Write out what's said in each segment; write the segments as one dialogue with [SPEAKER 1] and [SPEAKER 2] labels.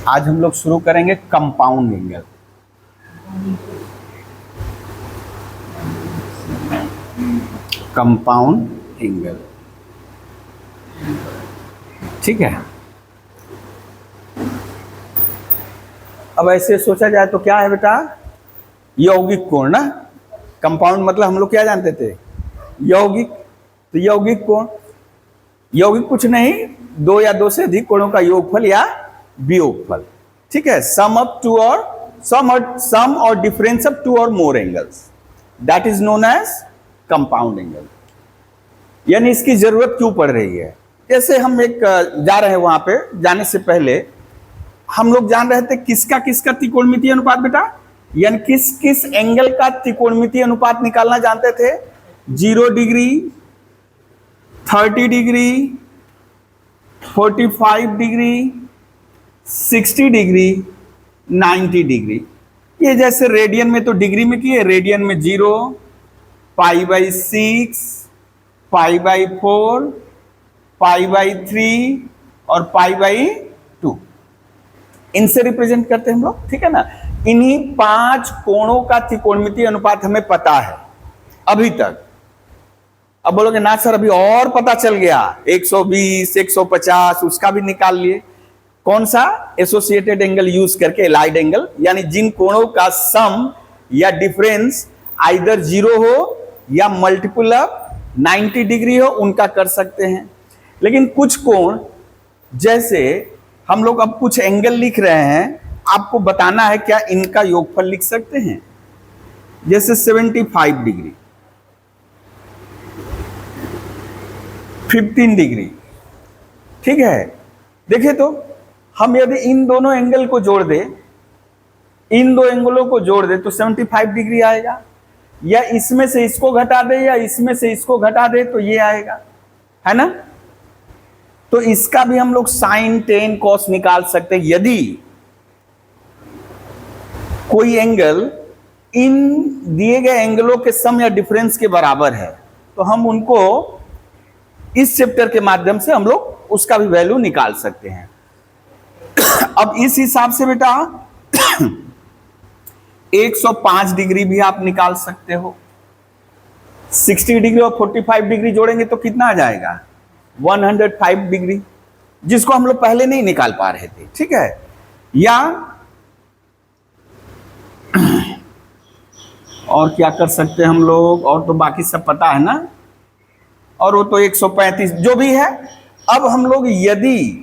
[SPEAKER 1] आज हम लोग शुरू करेंगे कंपाउंड एंगल। कंपाउंड एंगल, ठीक है। अब ऐसे सोचा जाए तो क्या है बेटा, यौगिक कोण ना। कंपाउंड मतलब हम लोग क्या जानते थे, यौगिक। तो यौगिक कोण, यौगिक कुछ नहीं, दो या दो से अधिक कोणों का योगफल या वियोगफल, ठीक है। सम और डिफरेंस ऑफ टू और more angles, that is known as compound angle. यानी इसकी जरूरत क्यों पड़ रही है। जैसे हम एक जा रहे हैं, वहां पे जाने से पहले हम लोग जान रहे थे किसका किसका त्रिकोणमितीय अनुपात बेटा, यानी किस किस एंगल का त्रिकोणमितीय अनुपात निकालना जानते थे। 0 degree, 30 degree, 45 degree, 60 degree, 90 degree. ये जैसे रेडियन में तो डिग्री में किए, रेडियन में 0, π/6, π/4, π/3 और π/2, इनसे रिप्रेजेंट करते हैं हम लोग, ठीक है ना। इन्हीं 5 कोणों का त्रिकोणमितीय अनुपात हमें पता है अभी तक। अब बोलोगे ना सर अभी और पता चल गया, 120, 150 उसका भी निकाल लिए। कौन सा, एसोसिएटेड एंगल यूज करके, एलाइड एंगल, यानी जिन कोणों का सम या डिफरेंस आइदर 0 हो या मल्टीपल ऑफ 90 डिग्री हो, उनका कर सकते हैं। लेकिन कुछ कोण, जैसे हम लोग अब कुछ एंगल लिख रहे हैं, आपको बताना है क्या इनका योगफल लिख सकते हैं। जैसे 75 डिग्री, 15 डिग्री, ठीक है। देखिए तो हम यदि इन दोनों एंगल को जोड़ दे, इन दो एंगलों को जोड़ दे तो 75 डिग्री आएगा, या इसमें से इसको घटा दे या इसमें से इसको घटा दे तो ये आएगा, है ना। तो इसका भी हम लोग साइन, टेन, कॉस निकाल सकते हैं। यदि कोई एंगल इन दिए गए एंगलों के सम या डिफरेंस के बराबर है तो हम उनको इस चैप्टर के माध्यम से हम लोग उसका भी वैल्यू निकाल सकते हैं। अब इस हिसाब से बेटा 105 डिग्री भी आप निकाल सकते हो। 60 डिग्री और 45 डिग्री जोड़ेंगे तो कितना आ जाएगा, 105 डिग्री, जिसको हम लोग पहले नहीं निकाल पा रहे थे, ठीक है। या और क्या कर सकते हैं हम लोग, और तो बाकी सब पता है ना, और वो तो 135 जो भी है। अब हम लोग यदि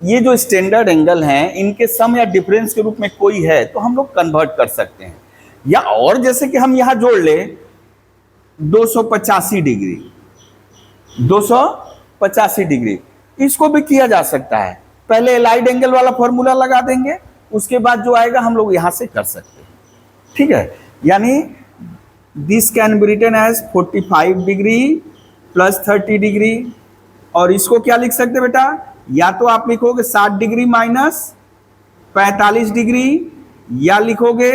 [SPEAKER 1] ये जो स्टैंडर्ड एंगल हैं इनके सम या डिफरेंस के रूप में कोई है तो हम लोग कन्वर्ट कर सकते हैं। या और जैसे कि हम यहां जोड़ ले 285 डिग्री, 285 डिग्री, इसको भी किया जा सकता है। पहले एलाइड एंगल वाला फॉर्मूला लगा देंगे, उसके बाद जो आएगा हम लोग यहां से कर सकते हैं, ठीक है। यानी this can be written as 45 degree plus 30 degree, और इसको क्या लिख सकते हैं बेटा, या तो आप लिखोगे 60 डिग्री माइनस 45 डिग्री, या लिखोगे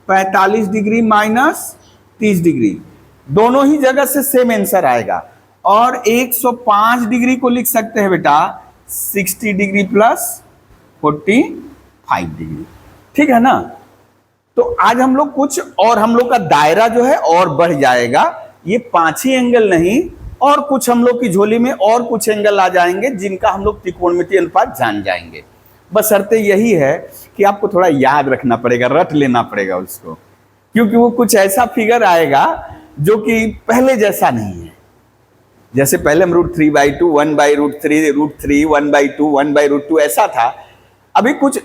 [SPEAKER 1] 45 डिग्री माइनस 30 डिग्री, दोनों ही जगह से सेम आंसर आएगा। और 105 डिग्री को लिख सकते हैं बेटा 60 डिग्री प्लस 45 डिग्री, ठीक है ना। तो आज हम लोग कुछ और, हम लोग का दायरा जो है और बढ़ जाएगा। ये 5 ही एंगल नहीं, और कुछ हम लोग की झोली में और कुछ एंगल आ जाएंगे जिनका हम लोग त्रिकोणमितीय अनुपात जान जाएंगे। बस शर्त यही है कि आपको थोड़ा याद रखना पड़ेगा, रट लेना पड़ेगा उसको, क्योंकि वो कुछ ऐसा फिगर आएगा जो कि पहले जैसा नहीं है। जैसे पहले हम √3/2, 1/√3, √3, 1/2, 1/√2 ऐसा था। अभी कुछ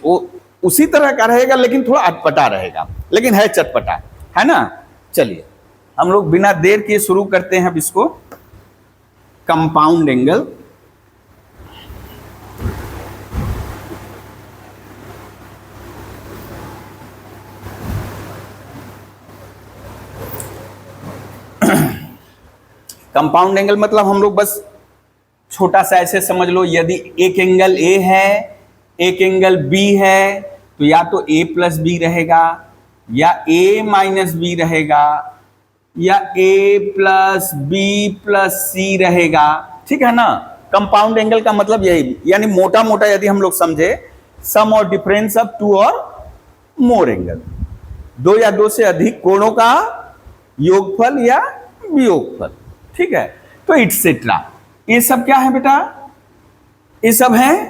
[SPEAKER 1] उसी तरह का रहेगा, लेकिन थोड़ा अटपटा रहेगा, लेकिन है चटपटा, है ना। चलिए हम लोग बिना देर किए शुरू करते हैं अब इसको, कंपाउंड एंगल। कंपाउंड एंगल मतलब हम लोग बस छोटा सा ऐसे समझ लो, यदि एक एंगल ए है, एक एंगल बी है, तो या तो a प्लस बी रहेगा, या a माइनस बी रहेगा, या a प्लस बी प्लस सी रहेगा, ठीक है ना। कंपाउंड एंगल का मतलब यही, यानी मोटा मोटा यदि हम लोग समझे, सम और डिफरेंस ऑफ टू और मोर एंगल, दो या दो से अधिक कोणों का योगफल या वियोगफल। ठीक है, तो इटसेट्रा, ये सब क्या है बेटा, ये सब है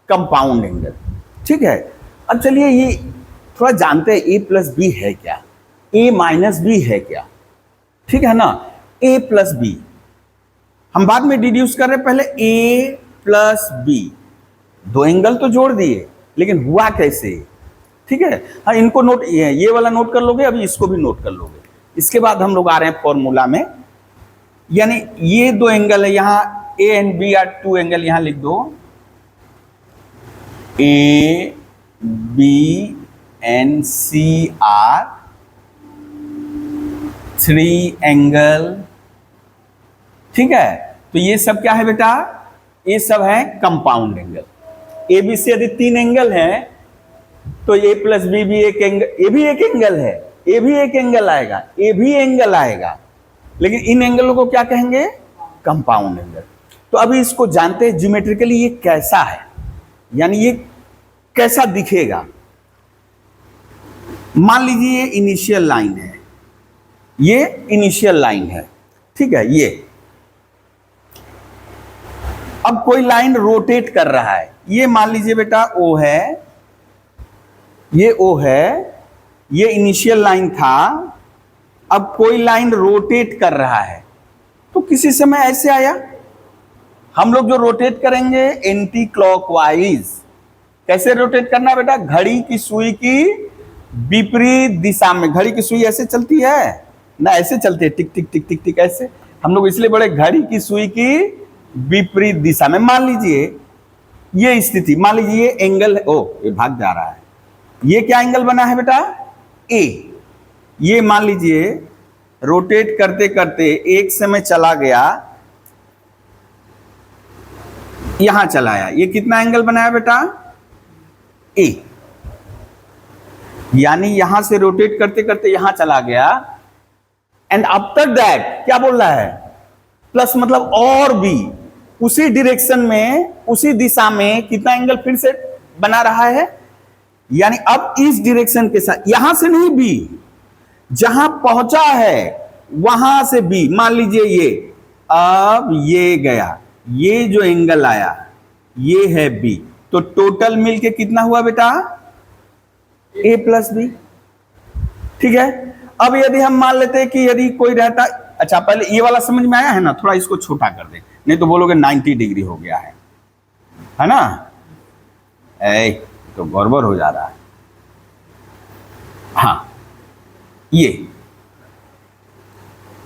[SPEAKER 1] कंपाउंड एंगल। ठीक है, अब चलिए ये थोड़ा जानते हैं ए प्लस बी है क्या, ए माइनस बी है क्या। ठीक है ना, ए प्लस बी हम बाद में डिड्यूस कर रहे हैं, पहले ए प्लस बी, दो एंगल तो जोड़ दिए, लेकिन हुआ कैसे। ठीक है, हाँ इनको नोट, ये वाला नोट कर लोगे, अभी इसको भी नोट कर लोगे। इसके बाद हम लोग आ रहे हैं फॉर्मूला में, यानी ये दो एंगल है, यहां A and B are two angle, यहां लिख दो A B and C are three angle. ठीक है, तो ये सब क्या है बेटा, ये सब है कंपाउंड एंगल। ए बी से यदि तीन एंगल है तो ए प्लस बी भी एक एंगल, ए भी एक एंगल है, ए भी एक एंगल आएगा, ए भी एंगल आएगा, लेकिन इन एंगलों को क्या कहेंगे, कंपाउंड एंगल। तो अभी इसको जानते हैं ज्योमेट्रिकली ये कैसा है, यानी ये कैसा दिखेगा। मान लीजिए ये इनिशियल लाइन है, ये इनिशियल लाइन है। ठीक है, ये अब कोई लाइन रोटेट कर रहा है, ये मान लीजिए बेटा ओ है, ये ओ है, ये इनिशियल लाइन था, अब कोई लाइन रोटेट कर रहा है, तो किसी समय ऐसे आया, हम लोग जो रोटेट करेंगे एंटी क्लॉकवाइज। कैसे रोटेट करना बेटा, घड़ी की सुई की विपरीत दिशा में। घड़ी की सुई ऐसे चलती है ना, ऐसे चलती है, टिक टिक टिक टिक टिक ऐसे, हम लोग इसलिए बड़े घड़ी की सुई की विपरीत दिशा में। मान लीजिए ये स्थिति, मान लीजिए ये एंगल, ओ ये भाग जा रहा है, ये क्या एंगल बना है बेटा, ए। ये मान लीजिए रोटेट करते करते एक समय चला गया, यहां चला आया, ये कितना एंगल बनाया बेटा, ए। यानी यहां से रोटेट करते करते यहां चला गया, एंड आफ्टर दैट क्या बोल रहा है, प्लस मतलब और भी उसी डायरेक्शन में, उसी दिशा में कितना एंगल फिर से बना रहा है, यानी अब इस डायरेक्शन के साथ, यहां से नहीं बी, जहां पहुंचा है वहां से बी। मान लीजिए ये, अब ये गया, ये जो एंगल आया ये है बी, तो टोटल मिलके कितना हुआ बेटा, ए प्लस बी। ठीक है, अब यदि हम मान लेते हैं कि यदि कोई रहता, अच्छा पहले ये वाला समझ में आया है ना, थोड़ा इसको छोटा कर दे, नहीं तो बोलोगे 90 डिग्री हो गया है ना, तो गड़बड़ हो जा रहा है। हाँ, ये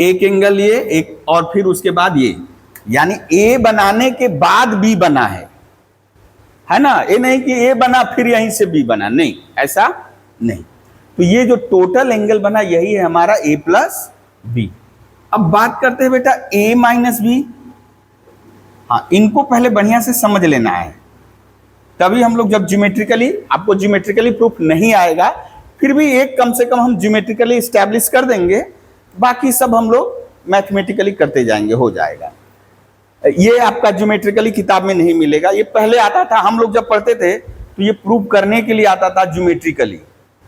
[SPEAKER 1] एक एंगल, ये एक, और फिर उसके बाद ये, यानी ए बनाने के बाद बी बना है ना, ये नहीं कि ए बना फिर यहीं से बी बना, नहीं, ऐसा नहीं। तो ये जो टोटल एंगल बना यही है हमारा ए प्लस बी। अब बात करते हैं बेटा ए माइनस बी। हाँ, इनको पहले बढ़िया से समझ लेना है, तभी हम लोग जब ज्योमेट्रिकली, आपको ज्योमेट्रिकली प्रूफ नहीं आएगा, फिर भी एक कम से कम हम ज्योमेट्रिकली स्टैब्लिश कर देंगे, बाकी सब हम लोग मैथमेटिकली करते जाएंगे, हो जाएगा। ये आपका ज्योमेट्रिकली किताब में नहीं मिलेगा, ये पहले आता था, हम लोग जब पढ़ते थे तो ये प्रूफ करने के लिए आता था ज्योमेट्रिकली,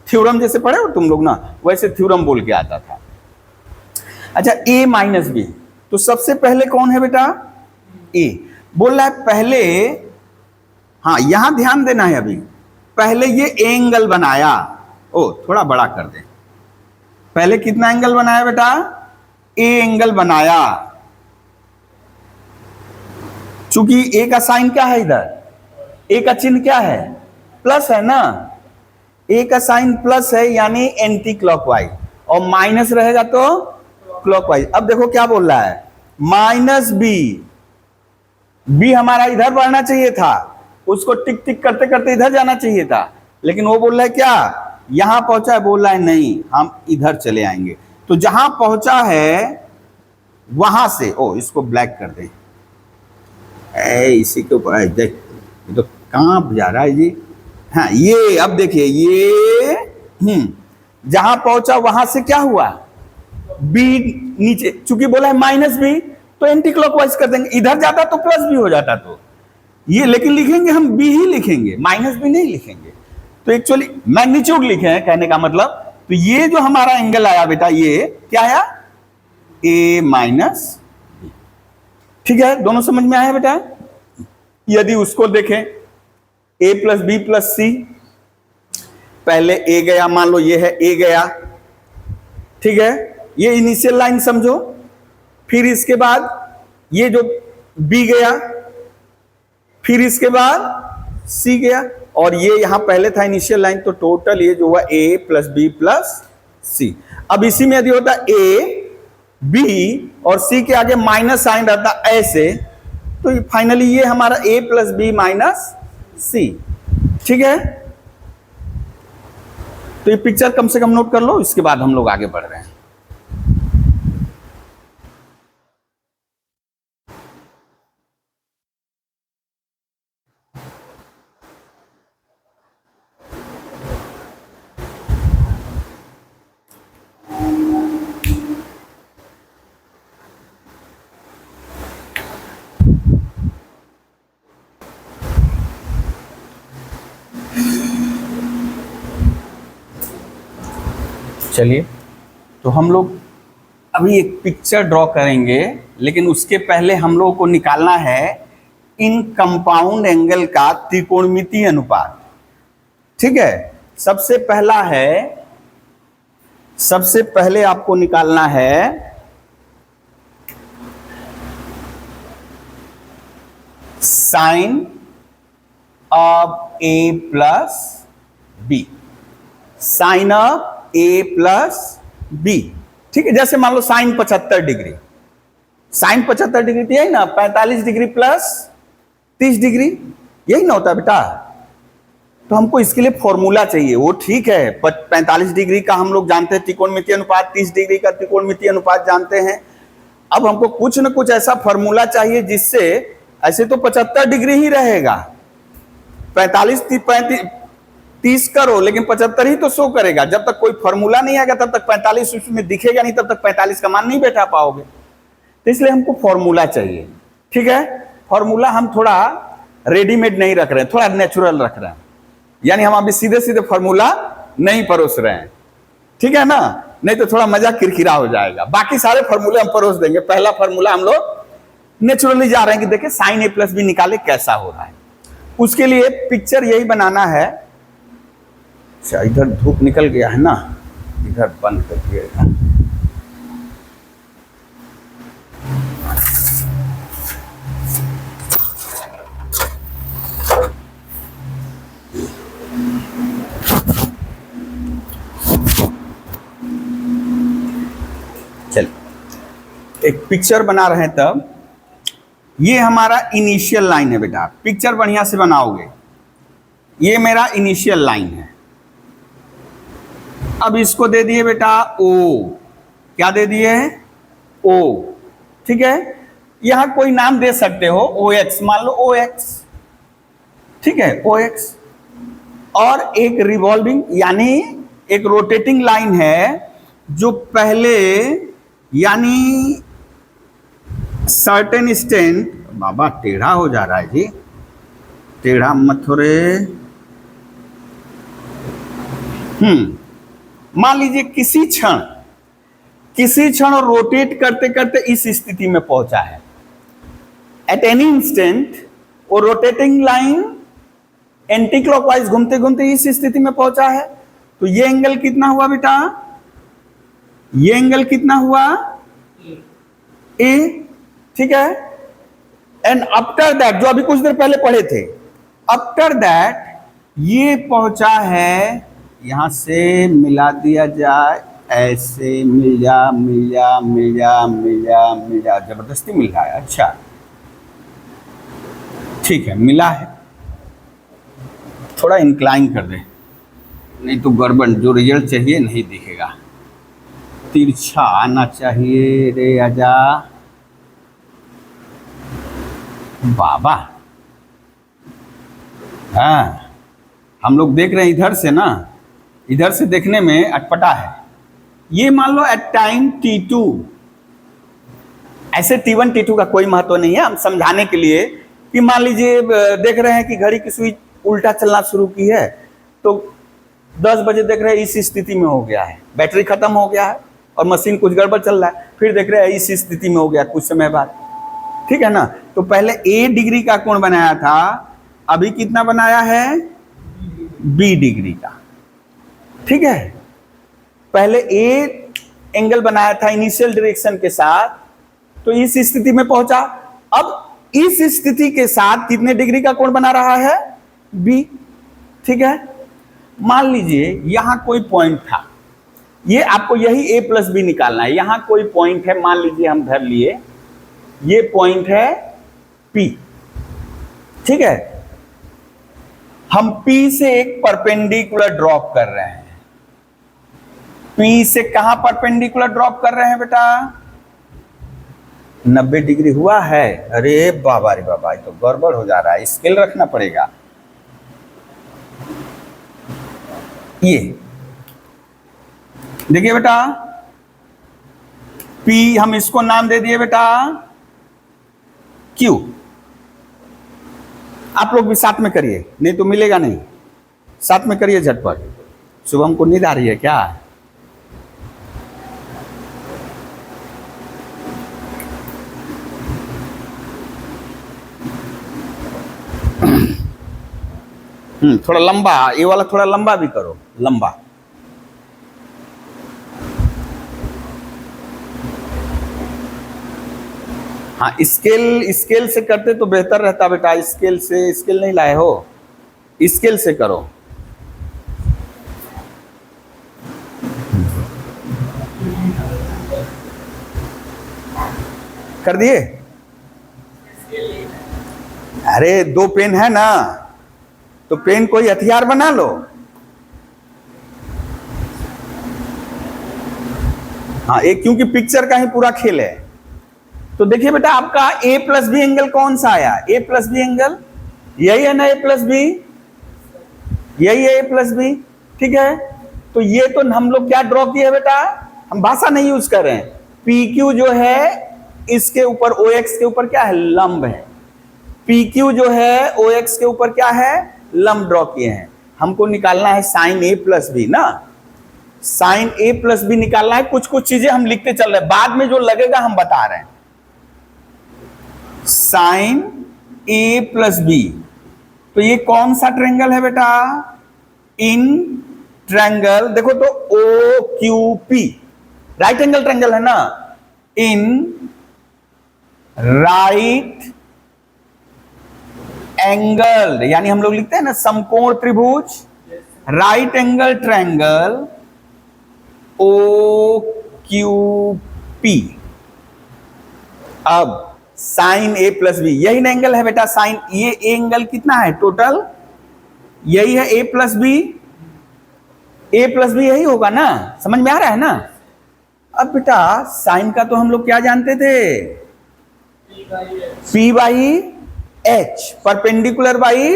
[SPEAKER 1] थ्योरम जैसे पढ़े हो तुम लोग ना, वैसे थ्योरम बोल के आता था। अच्छा, ए माइनस बी, तो सबसे पहले कौन है बेटा, ए। बोल रहा है पहले, हाँ यहां ध्यान देना है, अभी पहले ये एंगल बनाया, ओ थोड़ा बड़ा कर दे, पहले कितना एंगल बनाया बेटा, ए एंगल बनाया। चूंकि ए का साइन क्या है, इधर ए का चिन्ह क्या है, प्लस है ना, ए का साइन प्लस है यानी एंटी क्लॉकवाइज, और माइनस रहेगा तो क्लॉकवाइज। अब देखो क्या बोल रहा है, माइनस बी, बी हमारा इधर बढ़ना चाहिए था, उसको टिक टिक करते करते इधर जाना चाहिए था, लेकिन वो बोल रहा है क्या, यहां पहुंचा है, बोल रहा है नहीं हम इधर चले आएंगे। तो जहां पहुंचा है वहां से, ओ इसको ब्लैक कर दे, इसी के ऊपर देख, ये तो कहां जा रहा है जी। हाँ ये, अब देखिए ये जहां पहुंचा वहां से क्या हुआ, बी नीचे, चूंकि बोला है माइनस बी, तो एंटी क्लॉकवाइज कर देंगे, इधर जाता तो प्लस बी हो जाता, तो ये लेकिन लिखेंगे हम बी ही लिखेंगे, माइनस बी नहीं लिखेंगे। तो एक्चुअली मैग्नीट्यूड लिखे हैं कहने का मतलब। तो ये जो हमारा एंगल आया बेटा, ये क्या आया, ए माइनस बी। ठीक है, दोनों समझ में आया बेटा। यदि उसको देखें ए प्लस बी प्लस सी, पहले ए गया, मान लो ये है ए गया, ठीक है, ये इनिशियल लाइन समझो। फिर इसके बाद ये जो बी गया, फिर इसके बाद सी गया, और ये यहां पहले था इनिशियल लाइन। तो टोटल ये जो हुआ ए प्लस बी प्लस सी। अब इसी में यदि होता ए बी और सी के आगे माइनस साइन रहता ऐसे, तो फाइनली ये हमारा ए प्लस बी माइनस सी। ठीक है, तो ये पिक्चर कम से कम नोट कर लो, इसके बाद हम लोग आगे बढ़ रहे हैं। चलिए, तो हम लोग अभी एक पिक्चर ड्रॉ करेंगे, लेकिन उसके पहले हम लोगों को निकालना है इन कंपाउंड एंगल का त्रिकोणमितीय अनुपात। ठीक है, सबसे पहले आपको निकालना है sine of A plus B, sine of A plus B. ठीक है, जैसे मान लो साइन 75 डिग्री, साइन 75 डिग्री तो यही ना, 45 डिग्री प्लस 30 डिग्री, यही ना होता बेटा। तो हमको इसके लिए फॉर्मूला चाहिए। वो ठीक है, 45 डिग्री का हम लोग जानते हैं त्रिकोणमितीय अनुपात, 30 डिग्री का त्रिकोणमितीय अनुपात जानते हैं। अब हमको कुछ न कुछ ऐसा फॉर्मूला चाहिए जिससे, ऐसे तो 75 डिग्री ही रहेगा, 45 30 करो, लेकिन 75 ही तो शो करेगा। जब तक कोई फॉर्मूला नहीं आएगा तब तक 45 उसमें दिखेगा नहीं, तब तक 45 का मान नहीं बैठा पाओगे। तो इसलिए हमको फॉर्मूला चाहिए। ठीक है, फॉर्मूला हम थोड़ा रेडीमेड नहीं रख रहे हैं, थोड़ा नेचुरल रख रहे हैं, यानी हम अभी सीधे सीधे फॉर्मूला नहीं परोस रहे हैं। ठीक है ना, नहीं तो थोड़ा मजा किरकिरा हो जाएगा। बाकी सारे फॉर्मूले हम परोस देंगे, पहला फॉर्मूला हम लोग नेचुरली जा रहे हैं कि देखें साइन ए प्लस बी निकाले कैसा हो रहा है। उसके लिए पिक्चर यही बनाना है। अच्छा, इधर धूप निकल गया है ना, इधर बंद कर दिएगा। चलिए, एक पिक्चर बना रहे हैं। तब ये हमारा इनिशियल लाइन है बेटा, पिक्चर बढ़िया से बनाओगे। ये मेरा इनिशियल लाइन है। अब इसको दे दिए बेटा ओ, क्या दे दिए, ओ। ठीक है, यहां कोई नाम दे सकते हो, ओ एक्स मान लो, ओ एक्स। ठीक है, ओ एक्स। और एक रिवॉल्विंग यानी एक रोटेटिंग लाइन है, जो पहले यानी सर्टेन स्टैंड, बाबा टेढ़ा हो जा रहा है जी, टेढ़ा मत हो रे। मान लीजिए किसी क्षण रोटेट करते करते इस स्थिति में पहुंचा है। एट एनी इंस्टेंट वो रोटेटिंग लाइन एंटी क्लॉकवाइज घूमते घूमते इस स्थिति में पहुंचा है। तो ये एंगल कितना हुआ बेटा, ये एंगल कितना हुआ, ए। ठीक है, एंड आफ्टर दैट, जो अभी कुछ देर पहले पढ़े थे, आफ्टर दैट ये पहुंचा है, यहां से मिला दिया जाए, ऐसे मिल जा मिल जा मिल जा मिल जा मिल जा, जबरदस्ती मिल रहा है। अच्छा ठीक है, मिला है, थोड़ा इंक्लाइन कर दे, नहीं तो गड़बड़, जो रिजल्ट चाहिए नहीं दिखेगा, तिरछा आना चाहिए रे आजा बाबा। हाँ, हम लोग देख रहे हैं इधर से ना, इधर से देखने में अटपटा है। ये मान लो एट टाइम T2, ऐसे T1 T2 का कोई महत्व नहीं है, हम समझाने के लिए कि मान लीजिए देख रहे हैं कि घड़ी की सुई उल्टा चलना शुरू की है, तो 10 बजे देख रहे हैं इस स्थिति में हो गया है, बैटरी खत्म हो गया है और मशीन कुछ गड़बड़ चल रहा है, फिर देख रहे हैं इस स्थिति में हो गया कुछ समय बाद, ठीक है ना। तो पहले ए डिग्री का कोण बनाया था, अभी कितना बनाया है, बी डिग्री का, ठीक है। पहले ए एंगल बनाया था इनिशियल डायरेक्शन के साथ, तो इस स्थिति में पहुंचा। अब इस स्थिति के साथ कितने डिग्री का कोण बना रहा है, बी, ठीक है। मान लीजिए यहां कोई पॉइंट था, ये आपको यही ए प्लस बी निकालना है। यहां कोई पॉइंट है, मान लीजिए हम धर लिए ये पॉइंट है पी, ठीक है। हम पी से एक परपेंडिकुलर ड्रॉप कर रहे हैं। पी से कहां परपेंडिकुलर ड्रॉप कर रहे हैं बेटा, 90 डिग्री हुआ है। अरे बाबा रे बाबा, ये तो गड़बड़ हो जा रहा है, स्केल रखना पड़ेगा। ये देखिए बेटा, पी हम इसको नाम दे दिए बेटा क्यू। आप लोग भी साथ में करिए, नहीं तो मिलेगा नहीं, साथ में करिए झटपट। शुभम को नींद आ रही है क्या? थोड़ा लंबा, ये वाला थोड़ा लंबा भी करो, लंबा। हाँ, स्केल से करते तो बेहतर रहता बेटा। स्केल से, स्केल नहीं लाए हो, स्केल से करो। कर दिए? अरे 2 पेन है ना, तो पेन कोई हथियार बना लो। हाँ, एक क्योंकि पिक्चर का ही पूरा खेल है। तो देखिए बेटा, आपका ए प्लस बी एंगल कौन सा आया, ए प्लस बी एंगल यही है ना, ए प्लस बी, यही है ए प्लस बी, ठीक है। तो ये तो हम लोग क्या ड्रॉ किए बेटा, हम भाषा नहीं यूज कर रहे हैं। पी क्यू जो है इसके ऊपर ओ एक्स के ऊपर क्या है, लंब है। पी क्यू जो है ओ एक्स के ऊपर क्या है, लंब ड्रॉ किए हैं। हमको निकालना है साइन ए प्लस बी ना, साइन ए प्लस बी निकालना है। कुछ कुछ चीजें हम लिखते चल रहे हैं, बाद में जो लगेगा हम बता रहे हैं। साइन ए प्लस बी, तो ये कौन सा ट्रायंगल है बेटा, इन ट्रायंगल, देखो तो O Q P, right angle triangle है ना, इन राइट एंगल, यानी हम लोग लिखते हैं ना समकोण त्रिभुज, right angle triangle O Q P. अब साइन ए प्लस बी, यही ना एंगल है बेटा, साइन ये एंगल कितना है टोटल, यही है ए प्लस बी, ए प्लस बी यही होगा ना, समझ में आ रहा है ना। अब बेटा साइन का तो हम लोग क्या जानते थे, P by H, perpendicular by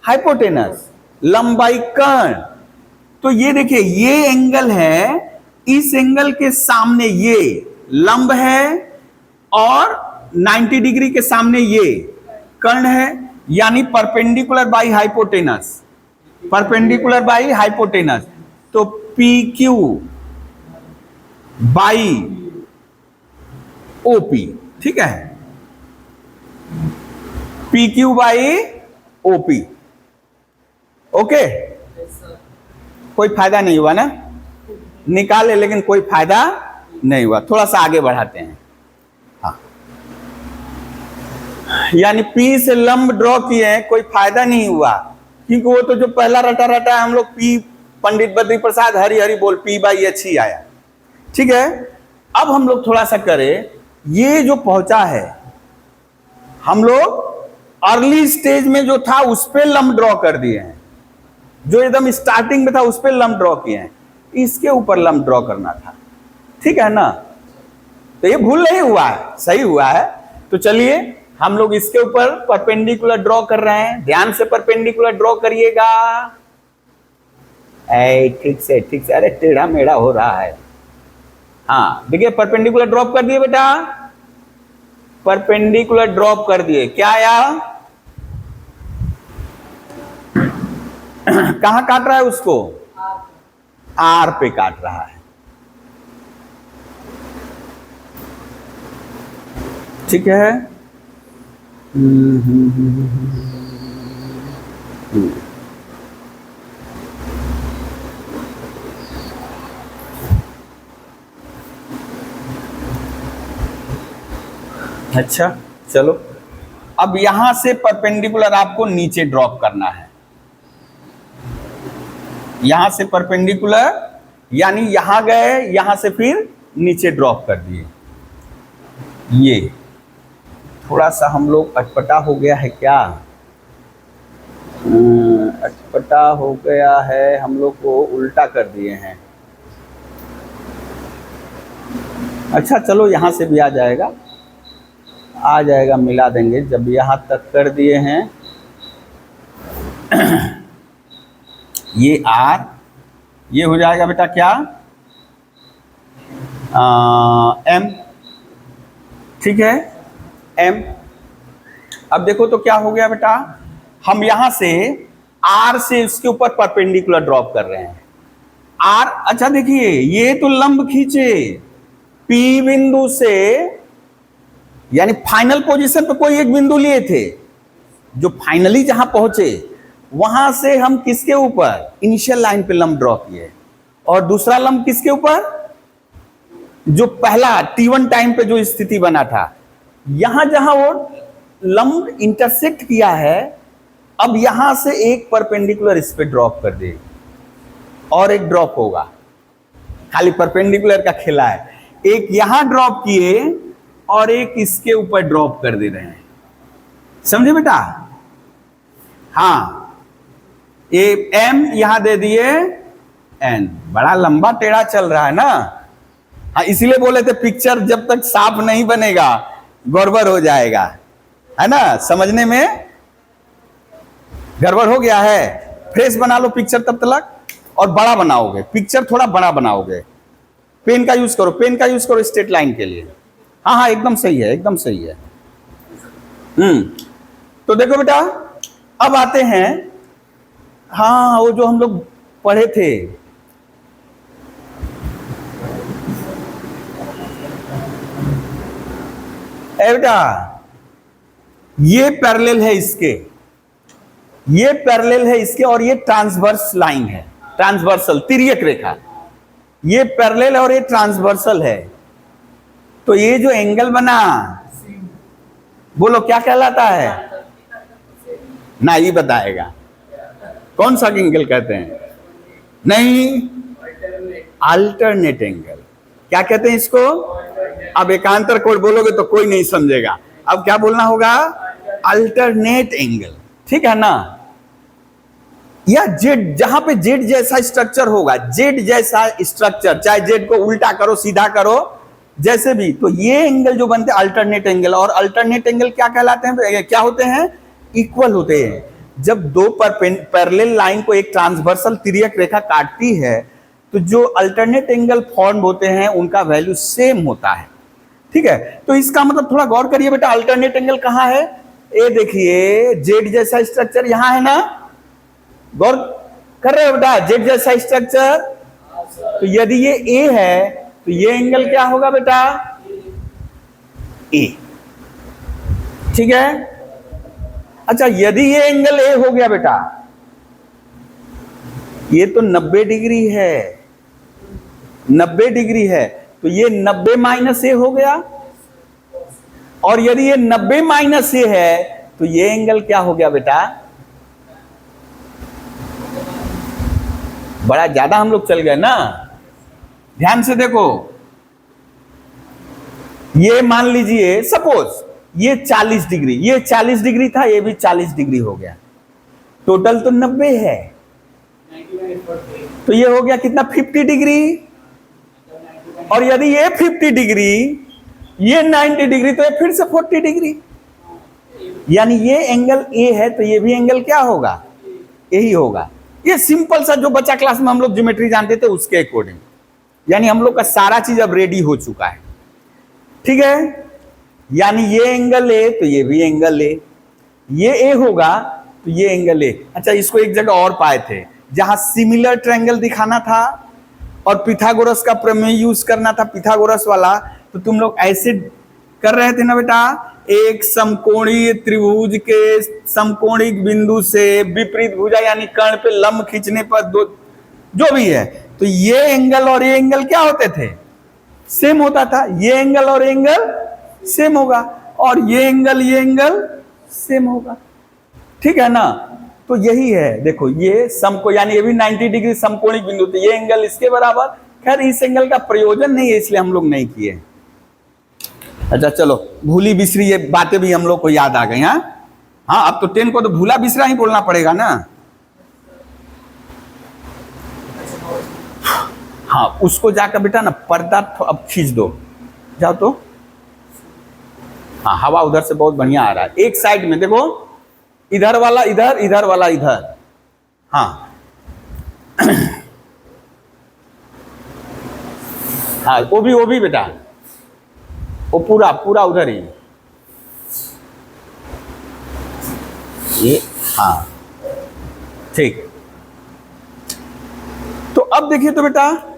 [SPEAKER 1] hypotenuse, लंब बाई कर्ण। तो ये देखिए, ये एंगल है, इस एंगल के सामने ये लंब है और 90 डिग्री के सामने ये कर्ण है, यानी perpendicular by hypotenuse, perpendicular by hypotenuse. तो पी क्यू बाई ओपी, ठीक है, P Q by OP, okay. कोई फायदा नहीं हुआ ना, निकाले लेकिन कोई फायदा नहीं हुआ। थोड़ा सा आगे बढ़ाते हैं। हाँ, यानी पी से लंब ड्रॉ किए, कोई फायदा नहीं हुआ, क्योंकि वो तो जो पहला रटा रटा हम लोग पी, पंडित बद्री प्रसाद हरि हरि बोल, पी बाई एच ही आया, ठीक है। अब हम लोग थोड़ा सा करें, ये जो पहुंचा है, हम लोग अर्ली स्टेज में जो था उस पे लंब ड्रॉ कर दिए हैं, जो एकदम स्टार्टिंग में था उस पे लंब ड्रॉ किए हैं, इसके ऊपर लंब ड्रॉ करना था, ठीक है ना। तो ये भूल नहीं हुआ है, सही हुआ है। तो चलिए हम लोग इसके ऊपर परपेंडिकुलर ड्रॉ कर रहे हैं, ध्यान से परपेंडिकुलर ड्रॉ करिएगा। ठीक से ठीक से, अरे टेढ़ा मेढ़ा हो रहा है। हाँ देखिए, परपेंडिकुलर ड्रॉप कर दिए बेटा, परपेंडिकुलर ड्रॉप कर दिए, क्या आया? कहां काट रहा है उसको? आर पे काट रहा है। ठीक है। अच्छा चलो, अब यहां से परपेंडिकुलर आपको नीचे ड्रॉप करना है। यहां से परपेंडिकुलर यानी यहां गए, यहां से फिर नीचे ड्रॉप कर दिए। ये थोड़ा सा हम लोग अटपटा हो गया है क्या? अटपटा हो गया है, हम लोग को उल्टा कर दिए हैं। अच्छा चलो, यहां से भी आ जाएगा, आ जाएगा, मिला देंगे। जब यहां तक कर दिए हैं ये आर, ये हो जाएगा बेटा क्या? एम। ठीक है, एम। अब देखो तो क्या हो गया बेटा, हम यहां से आर से उसके ऊपर परपेंडिकुलर ड्रॉप कर रहे हैं। आर, अच्छा देखिए, ये तो लंब खींचे पी बिंदु से, यानी फाइनल पोजीशन पे कोई एक बिंदु लिए थे, जो फाइनली जहां पहुंचे वहां से हम किसके ऊपर? इनिशियल लाइन पे लंब ड्रॉ किए, और दूसरा लंब किसके ऊपर? जो पहला T1 टाइम पे जो स्थिति बना था, यहां जहां वो लंब इंटरसेक्ट किया है, अब यहां से एक परपेंडिकुलर इस पे ड्रॉप कर दे, और एक ड्रॉप होगा। खाली परपेंडिकुलर का खेला है, एक यहां ड्रॉप किए और एक इसके ऊपर ड्रॉप कर दे रहे हैं। समझे बेटा? हाँ, ए एम यहां दे दिए एन। बड़ा लंबा टेढ़ा चल रहा है ना। हाँ, इसीलिए बोले थे पिक्चर जब तक साफ नहीं बनेगा गड़बड़ हो जाएगा, है ना? समझने में गड़बड़ हो गया है। फ्रेश बना लो पिक्चर तब तक, और बड़ा बनाओगे पिक्चर, थोड़ा बड़ा बनाओगे। पेन का यूज करो, पेन का यूज करो स्ट्रेट लाइन के लिए। हाँ हाँ, एकदम सही है, एकदम सही है। तो देखो बेटा, अब आते हैं, हाँ, वो जो हम लोग पढ़े थे, बेटा ये पैरेलल है इसके, ये पैरेलल है इसके, और ये ट्रांसवर्स लाइन है, ट्रांसवर्सल तिर्यक रेखा। ये पैरेलल और ये ट्रांसवर्सल है, तो ये जो एंगल बना, बोलो क्या कहलाता है? ना ये बताएगा कौन सा एंगल कहते हैं? नहीं, अल्टरनेट एंगल। क्या कहते हैं इसको? अब एकांतर कोण बोलोगे तो कोई नहीं समझेगा, अब क्या बोलना होगा? Alternate angle. ठीक है ना? या जेड, जहां पे जेड जैसा स्ट्रक्चर होगा, जेड जैसा स्ट्रक्चर, चाहे जेड को उल्टा करो सीधा करो जैसे भी, तो ये एंगल जो बनते हैं अल्टरनेट एंगल। और अल्टरनेट एंगल क्या कहलाते हैं? क्या होते हैं? इक्वल होते हैं। जब दो पैरेलल लाइन को एक ट्रांसवर्सल तिर्यक रेखा काटती है, तो जो अल्टरनेट एंगल फॉर्म होते हैं उनका वैल्यू सेम होता है। ठीक है, तो इसका मतलब थोड़ा गौर करिए बेटा, अल्टरनेट एंगल कहां है? ये देखिए, जेड जैसा स्ट्रक्चर यहां है ना, गौर कर रहे हो बेटा? जेड जैसा स्ट्रक्चर, तो यदि ये ए है तो ये एंगल क्या होगा बेटा? ए। ठीक है, अच्छा यदि ये एंगल ए हो गया बेटा, ये तो 90 डिग्री है, 90 डिग्री है, तो ये 90 माइनस ए हो गया। और यदि ये 90 माइनस ए है तो ये एंगल क्या हो गया बेटा? बड़ा ज्यादा हम लोग चल गए ना। ध्यान से देखो, ये मान लीजिए सपोज ये 40 डिग्री, ये 40 डिग्री था, ये भी 40 डिग्री हो गया, टोटल तो 90 है, तो ये हो गया कितना? 50 डिग्री। और यदि ये 50 डिग्री, ये 90 डिग्री, तो ये फिर से 40 डिग्री। यानी ये एंगल ए है, तो ये भी एंगल क्या होगा? यही होगा। ये सिंपल सा जो बच्चा क्लास में हम लोग ज्योमेट्री जानते थे उसके अकॉर्डिंग, यानी हम लोग का सारा चीज अब रेडी हो चुका है। ठीक है, यानी ये एंगल ए तो ये भी एंगल ए, ये ए होगा तो ये एंगल ए। अच्छा, इसको एक जगह और पाए थे जहां सिमिलर ट्रायंगल दिखाना था और पिथागोरस का प्रमेय यूज करना था, पिथागोरस वाला, तो तुम लोग ऐसे कर रहे थे ना बेटा, एक समकोणीय त्रिभुज के समकोणीय बिंदु से विपरीत भुजा यानी कर्ण पे लंब खींचने पर दो जो भी है, तो ये एंगल और ये एंगल क्या होते थे, सेम होता था। ये एंगल और एंगल सेम होगा और ये एंगल सेम होगा, ठीक है ना। तो यही है, देखो ये समको यानी ये भी 90 डिग्री समकोणिक बिंदु, तो ये एंगल इसके बराबर। खैर इस एंगल का प्रयोजन नहीं है इसलिए हम लोग नहीं किए। अच्छा चलो, भूली बिसरी ये बातें भी हम लोग को याद आ गई। हाँ, अब तो 10 को तो भूला बिसरा ही बोलना पड़ेगा ना। हाँ, उसको जाकर बेटा ना पर्दा अब खींच दो, जाओ तो। हाँ, हवा उधर से बहुत बढ़िया आ रहा है। एक साइड में देखो, इधर वाला इधर, इधर वाला इधर। हाँ हाँ, वो भी बेटा, वो पूरा पूरा उधर ही ये। हाँ ठीक। तो अब देखिए तो बेटा,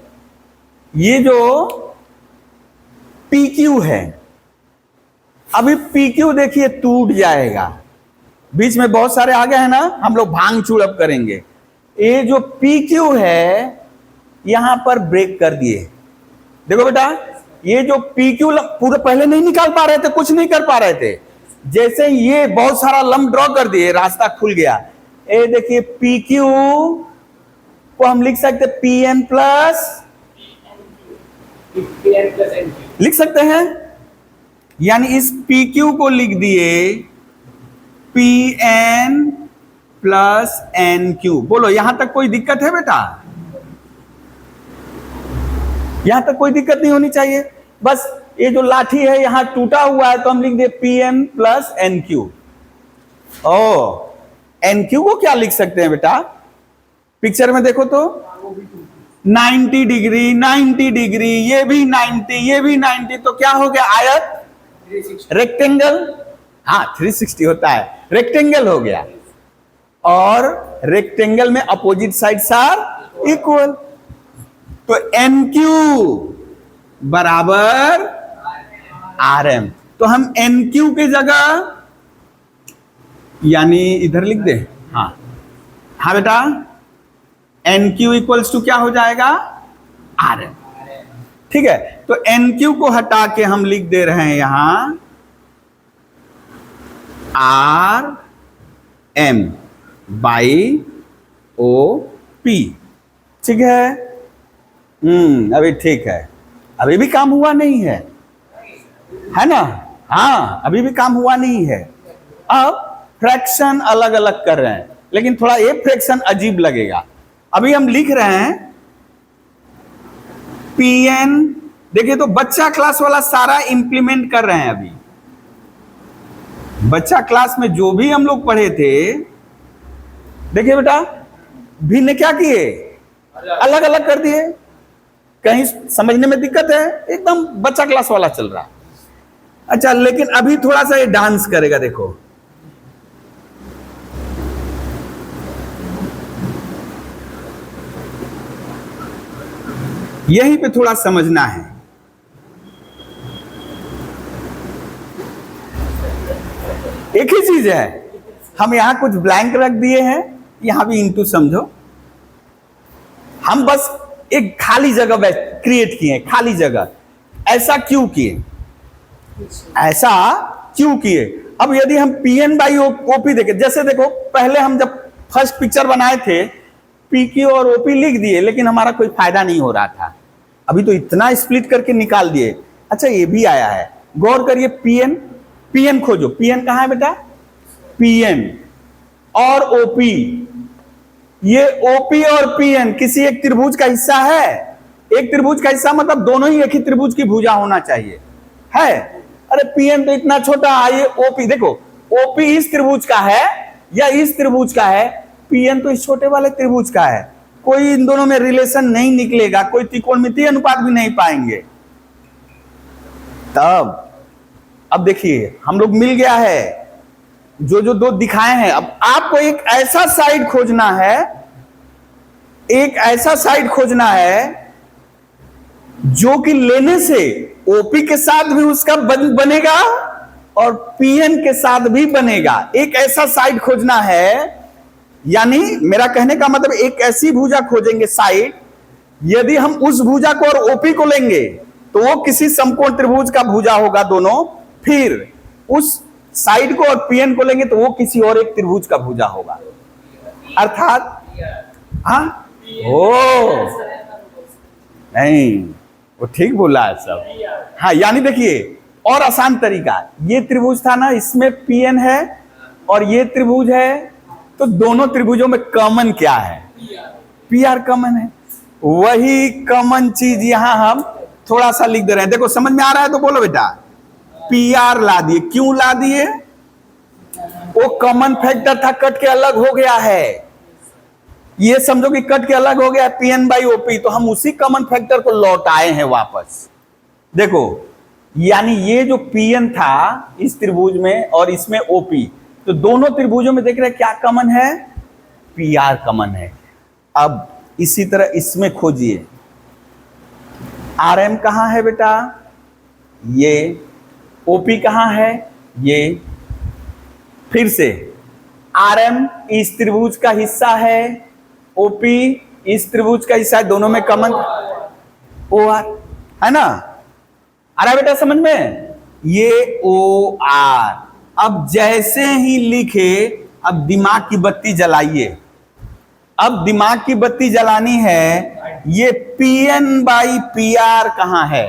[SPEAKER 1] ये जो PQ है, अभी PQ देखिए टूट जाएगा। बीच में बहुत सारे आ गए हैं ना, हम लोग भांग चूड़ अब करेंगे। ये जो PQ है यहां पर ब्रेक कर दिए। देखो बेटा, ये जो PQ पूरा पहले नहीं निकाल पा रहे थे, कुछ नहीं कर पा रहे थे, जैसे ये बहुत सारा लंब ड्रॉ कर दिए, रास्ता खुल गया। ये देखिए PQ को हम लिख सकते PN प्लस लिख सकते हैं, यानी इस PQ को लिख दिए PN प्लस NQ। बोलो यहां तक कोई दिक्कत है बेटा? यहां तक कोई दिक्कत नहीं होनी चाहिए। बस ये जो लाठी है यहां टूटा हुआ है तो हम लिख दे PN प्लस NQ। ओ, NQ को क्या लिख सकते हैं बेटा? पिक्चर में देखो तो 90 डिग्री, 90 डिग्री, ये भी 90, ये भी 90, तो क्या हो गया? आयत, रेक्टेंगल। हाँ 360 होता है, रेक्टेंगल हो गया। और रेक्टेंगल में अपोजिट साइड्स आर इक्वल, तो NQ बराबर RM। तो हम NQ की जगह यानी इधर लिख दे। हाँ हाँ बेटा, NQ इक्वल्स टू क्या हो जाएगा? RM। ठीक है, तो NQ को हटा के हम लिख दे रहे हैं यहां RM बाई OP। ठीक है, अभी ठीक है, अभी भी काम हुआ नहीं है ना? हाँ, अभी भी काम हुआ नहीं है। अब फ्रैक्शन अलग अलग कर रहे हैं, लेकिन थोड़ा ये फ्रैक्शन अजीब लगेगा। अभी हम लिख रहे हैं PN, देखिए तो बच्चा क्लास वाला सारा इंप्लीमेंट कर रहे हैं। अभी बच्चा क्लास में जो भी हम लोग पढ़े थे, देखिए बेटा, भिन्न क्या किए? अलग अलग कर दिए। कहीं समझने में दिक्कत है? एकदम बच्चा क्लास वाला चल रहा। अच्छा, लेकिन अभी थोड़ा सा ये डांस करेगा, देखो। यहीं पे थोड़ा समझना है। एक ही चीज है, हम यहां कुछ ब्लैंक रख दिए हैं, यहां भी इनटू समझो। हम बस एक खाली जगह क्रिएट किए, खाली जगह। ऐसा क्यों किए? ऐसा क्यों किए? अब यदि हम PN बाई OP देखें, जैसे देखो पहले हम जब फर्स्ट पिक्चर बनाए थे PQ और OP लिख दिए, लेकिन हमारा कोई फायदा नहीं हो रहा था। अभी तो इतना स्प्लिट करके निकाल दिए। अच्छा, ये भी आया है, गौर करिए। PN खोजो, PN कहां है बेटा? PN और OP, ये OP और PN किसी एक त्रिभुज का हिस्सा है? एक त्रिभुज का हिस्सा मतलब दोनों ही एक ही त्रिभुज की भुजा होना चाहिए, है? अरे PN तो इतना छोटा है, ये OP देखो, OP इस त्रिभुज का है या इस त्रिभुज का है, PN तो इस छोटे वाले त्रिभुज का है। कोई इन दोनों में रिलेशन नहीं निकलेगा, कोई त्रिकोणमितीय अनुपात भी नहीं पाएंगे। तब अब देखिए हम लोग मिल गया है, जो जो दो दिखाए हैं। अब आपको एक ऐसा साइड खोजना है, एक ऐसा साइड खोजना है जो कि लेने से ओपी के साथ भी उसका बनेगा और पीएन के साथ भी बनेगा। एक ऐसा साइड खोजना है, यानी मेरा कहने का मतलब एक ऐसी भुजा खोजेंगे साइड, यदि हम उस भुजा को और ओपी को लेंगे तो वो किसी समकोण त्रिभुज का भुजा होगा दोनों, फिर उस साइड को और पीएन को लेंगे तो वो किसी और एक त्रिभुज का भुजा होगा। अर्थात हाँ ओ नहीं, वो ठीक बोला है सब। हाँ यानी देखिए और आसान तरीका, ये त्रिभुज था ना, इसमें पीएन है और ये त्रिभुज है, तो दोनों त्रिभुजों में कॉमन क्या है? पीआर कॉमन है। वही कॉमन चीज यहां हम थोड़ा सा लिख दे रहे हैं। देखो समझ में आ रहा है तो बोलो बेटा। पीआर ला दिए, क्यों ला दिए? वो कॉमन फैक्टर था, कट के अलग हो गया है। ये समझो कि कट के अलग हो गया पीएन बाई ओपी, तो हम उसी कॉमन फैक्टर को लौटाए हैं वापस। देखो यानी ये जो पीएन था इस त्रिभुज में और इसमें ओपी, तो दोनों त्रिभुजों में देख रहे हैं क्या कॉमन है? पीआर कॉमन है। अब इसी तरह इसमें खोजिए, आरएम कहां है बेटा? ये। ओपी कहां है? ये। फिर से आरएम इस त्रिभुज का हिस्सा है, ओपी इस त्रिभुज का हिस्सा है, दोनों में कॉमन ओ आर है ना। आ रहा है बेटा समझ में? ये ओ आर। अब जैसे ही लिखे, अब दिमाग की बत्ती जलाइए। अब दिमाग की बत्ती जलानी है। ये पीएन बाई पीआर कहां है?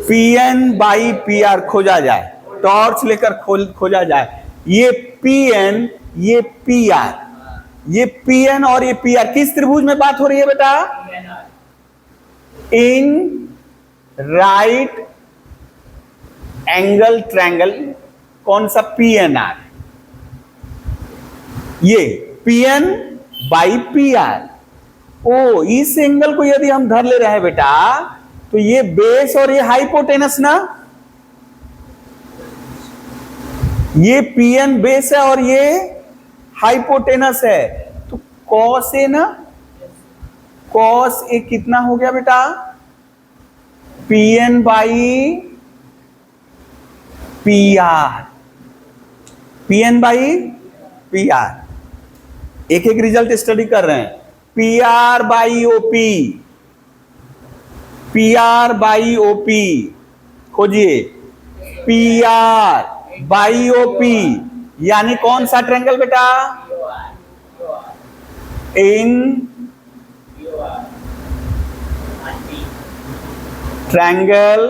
[SPEAKER 1] पीएन बाई पीआर खोजा जाए, टॉर्च लेकर खोजा जाए। ये पीएन, ये पीआर, ये पीएन और ये पीआर किस त्रिभुज में बात हो रही है बेटा? In right angle triangle. कौन सा? पीएनआर। ये पीएन बाई पीआर। ओ इस एंगल को यदि हम धर ले रहे हैं बेटा, तो ये बेस और ये हाइपोटेनस ना, ये पीएन बेस है और ये हाइपोटेनस है, तो कॉस ए ना, कॉस ए कितना हो गया बेटा? PN by PR. PN by PR. एक एक रिजल्ट स्टडी कर रहे हैं। PR by OP, PR by OP खोजिए। पीआर बाई ओपी यानी कौन सा ट्रायंगल बेटा? इन ट्रायंगल,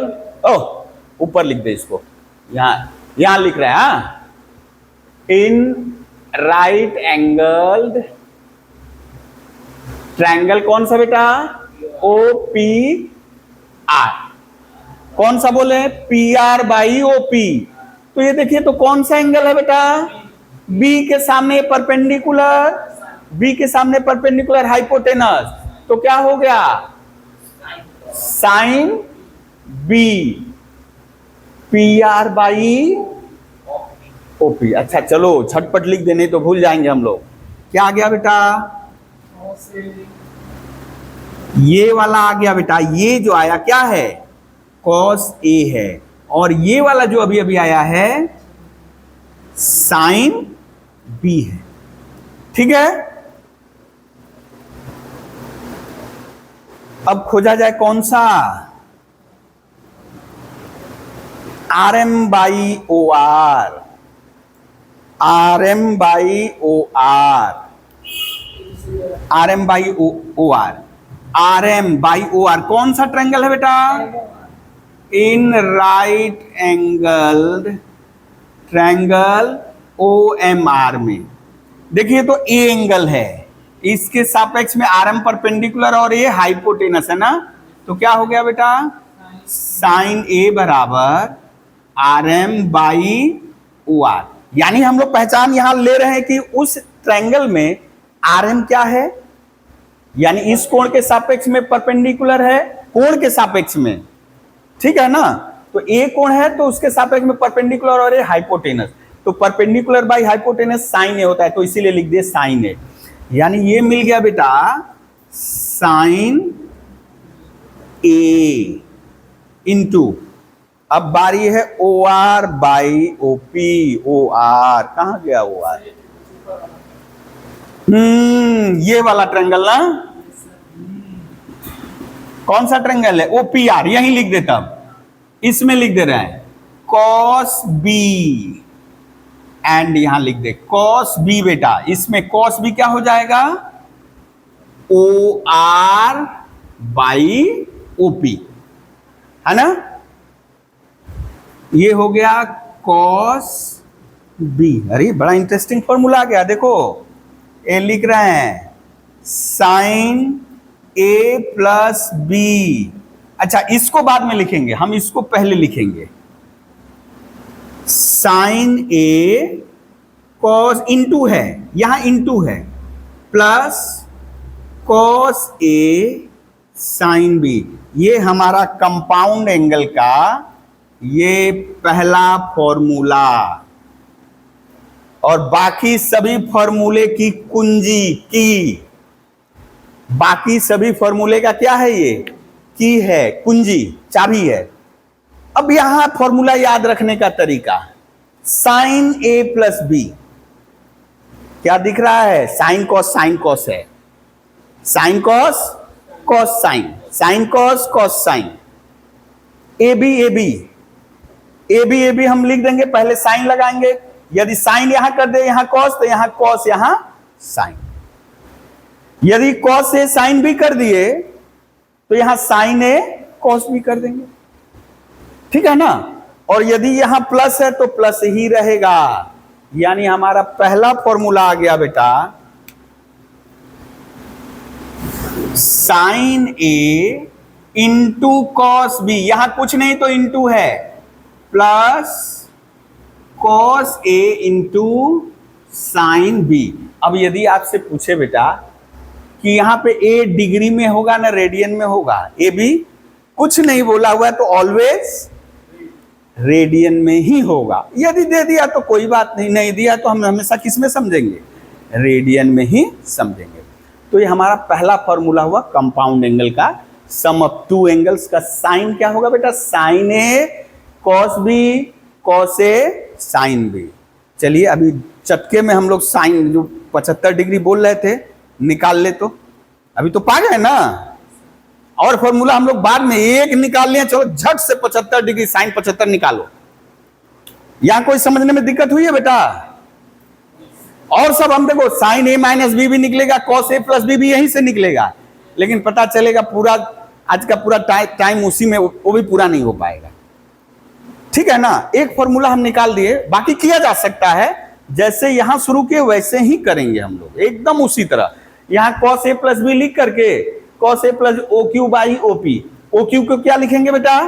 [SPEAKER 1] ओह ऊपर लिख दे इसको, यहां लिख रहे हैं। इन राइट एंगल्ड ट्रायंगल कौन सा बेटा? O P R. कौन सा बोले? P R by O P. तो ये देखिए तो कौन सा एंगल है बेटा? बी के सामने परपेंडिकुलर, बी के सामने परपेंडिकुलर हाइपोटेनस, तो क्या हो गया? Sine B, P R by OP. अच्छा चलो झटपट लिख देने तो भूल जाएंगे हम लोग। क्या आ गया बेटा? ये वाला आ गया बेटा। ये जो आया क्या है? कॉस ए है। और ये वाला जो अभी अभी आया है साइन बी है। ठीक है, अब खोजा जाए कौन सा? R M by O R, R M by O R, R M by O R, R M by O R कौन सा ट्रायंगल है बेटा? In right angle triangle O M R में। देखिए तो ए एंगल है, इसके सापेक्ष में आर एम परपेंडिकुलर और ये हाइपोटेनस है ना, तो क्या हो गया बेटा? साइन ए बराबर R M by O R. यानी हम लोग पहचान यहां ले रहे हैं कि उस ट्रायंगल में आर एम क्या है, यानी इस कोण के सापेक्ष में परपेंडिकुलर है, कोण के सापेक्ष में, ठीक है ना। तो ए कोण है तो उसके सापेक्ष में परपेंडिकुलर और ए हाइपोटेनस, तो परपेंडिकुलर बाई हाइपोटेनस साइन ए होता है, तो इसीलिए लिख दिए साइन ए। यानी ये मिल गया बेटा साइन ए इंटू, अब बारी है O R by O P. O R कहां गया ओ आर? ये वाला ट्रायंगल ना, कौन सा ट्रायंगल है? OPR, यही लिख देता, इसमें लिख दे रहे हैं कॉस बी, एंड यहां लिख दे कॉस बी बेटा। इसमें कॉस बी क्या हो जाएगा? OR बाई OP, है ना? ये हो गया कॉस बी। अरे बड़ा इंटरेस्टिंग फॉर्मूला आ गया, देखो ये लिख रहे हैं साइन ए प्लस बी। अच्छा इसको बाद में लिखेंगे, हम इसको पहले लिखेंगे। साइन ए कॉस इंटू है, यहां इंटू है, plus cos A sine B. ये हमारा कंपाउंड एंगल का ये पहला फॉर्मूला, और बाकी सभी फॉर्मूले की कुंजी की, बाकी सभी फॉर्मूले का क्या है? ये की है, कुंजी, चाबी है। अब यहां फॉर्मूला याद रखने का तरीका, साइन ए प्लस बी क्या दिख रहा है? साइन कॉस है, sine cos cos sine, sine cos cos sine, A B हम लिख देंगे, पहले साइन लगाएंगे। यदि साइन यहां कर दे यहां कॉस, तो यहां कॉस यहां साइन। यदि कॉस ए साइन बी कर दिए तो यहां साइन ए कॉस बी कर देंगे, ठीक है ना? और यदि यहां प्लस है तो प्लस ही रहेगा। यानी हमारा पहला फॉर्मूला आ गया बेटा साइन ए इंटू कॉस बी, यहां कुछ नहीं तो इंटू है, plus cos A into sine B. अब यदि आपसे पूछे बेटा कि यहां पे ए डिग्री में होगा ना रेडियन में होगा, ए बी कुछ नहीं बोला हुआ है तो ऑलवेज रेडियन में ही होगा। यदि दे दिया तो कोई बात नहीं, नहीं दिया तो हम हमेशा किस में समझेंगे? रेडियन में ही समझेंगे। तो ये हमारा पहला फॉर्मूला हुआ कंपाउंड एंगल का, सम ऑफ टू एंगल्स का साइन क्या होगा बेटा? Sine A cos B cos A sine B. चलिए अभी चटके में हम लोग साइन जो 75 डिग्री बोल रहे थे निकाल ले, तो अभी तो पा गए ना। और फॉर्मूला हम लोग बाद में एक निकाल लिए, चलो झट से 75 डिग्री साइन 75 निकालो। यहां कोई समझने में दिक्कत हुई है बेटा? और सब हम देखो साइन ए माइनस बी भी निकलेगा, कॉस ए प्लस बी भी यहीं से निकलेगा, लेकिन पता चलेगा पूरा आज का पूरा टाइम उसी में वो भी पूरा नहीं हो पाएगा, ठीक है ना? एक फॉर्मूला हम निकाल दिए, बाकी किया जा सकता है जैसे यहां शुरू किए वैसे ही करेंगे हम लोग, एकदम उसी तरह। यहां कॉस ए प्लस बी लिख करके cos A plus O Q by O P, O Q को क्या लिखेंगे बेटा?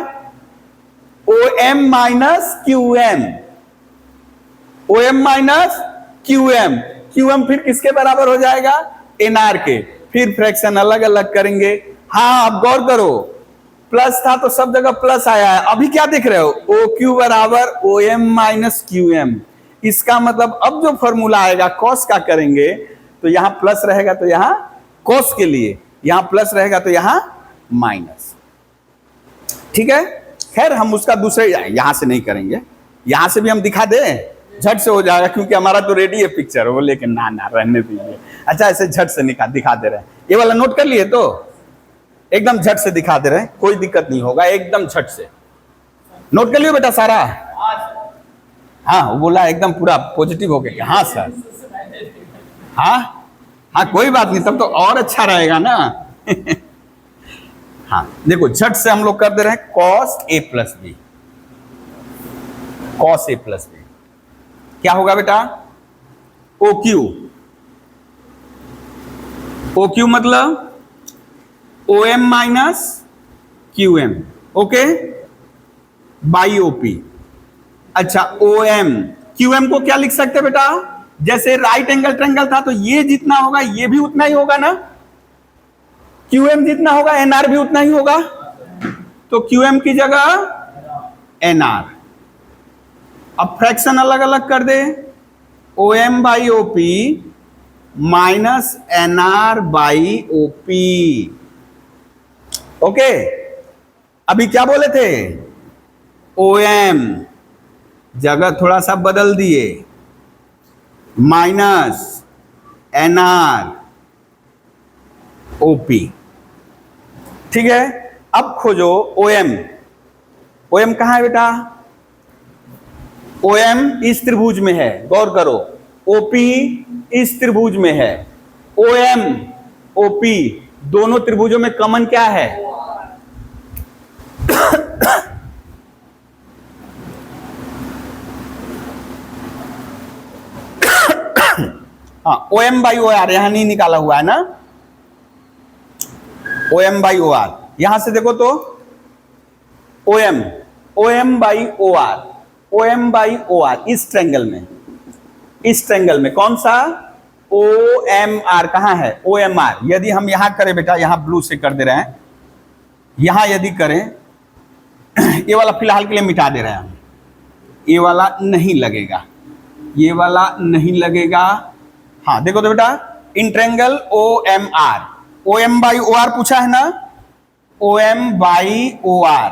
[SPEAKER 1] O M minus Q M, O M minus Q M, Q M फिर किसके बराबर हो जाएगा? एन आर के। फिर फ्रैक्शन अलग अलग करेंगे। हाँ अब गौर करो, प्लस था तो सब जगह प्लस आया है, अभी क्या देख रहे हो? ओ क्यू बराबर O M minus Q M. इसका मतलब अब जो फॉर्मूला आएगा कॉस का करेंगे तो यहां प्लस रहेगा तो यहां कॉस के लिए, यहां प्लस रहेगा तो यहां माइनस, ठीक है? खैर हम उसका दूसरे यहां से नहीं करेंगे, यहां से भी हम दिखा दें झट से हो जाएगा, क्योंकि हमारा तो रेडी है पिक्चर, वो लेकिन ना रहने दीजिए। अच्छा ऐसे झट से दिखा दे रहे हैं, ये वाला नोट कर लिए तो एकदम झट से दिखा दे रहे हैं, कोई दिक्कत नहीं होगा, एकदम झट से नोट कर लियो बेटा सारा। हाँ वो बोला एकदम पूरा पॉजिटिव हो गया। हाँ सर, हाँ हाँ कोई बात नहीं, तब तो और अच्छा रहेगा ना। हाँ देखो झट से हम लोग कर दे रहे हैं cos A plus B, cos A plus B क्या होगा बेटा? ओ क्यू, ओ क्यू मतलब O M minus Q M, okay, by O P. अच्छा ओ एम, क्यू एम को क्या लिख सकते बेटा? जैसे राइट एंगल ट्रायंगल था तो ये जितना होगा ये भी उतना ही होगा ना, क्यू एम जितना होगा एन आर भी उतना ही होगा, तो क्यू एम की जगह NR। अब फ्रैक्शन अलग अलग कर दे, OM by OP minus NR by OP। Okay, अभी क्या बोले थे, OM जगह थोड़ा सा बदल दिए, माइनस NR OP। ठीक है, अब खोजो OM। OM कहां है बेटा, OM इस त्रिभुज में है, गौर करो। OP इस त्रिभुज में है। OM OP दोनों त्रिभुजों में कॉमन क्या है, हाँ, OM बाई OR यहां नहीं निकाला हुआ है ना, OM बाई OR। यहां से देखो तो OM by OR, OM by OR इस ट्रायंगल में, इस ट्रायंगल में कौन सा, OMR कहां है, OMR। यदि हम यहां करें बेटा, यहां ब्लू से कर दे रहे हैं, यहां यदि करें, ये वाला फिलहाल के लिए मिटा दे रहे हैं हम, ये वाला नहीं लगेगा, ये वाला नहीं लगेगा। हाँ देखो तो बेटा, in triangle OMR, OM by OR पूछा है ना, OM बाई OR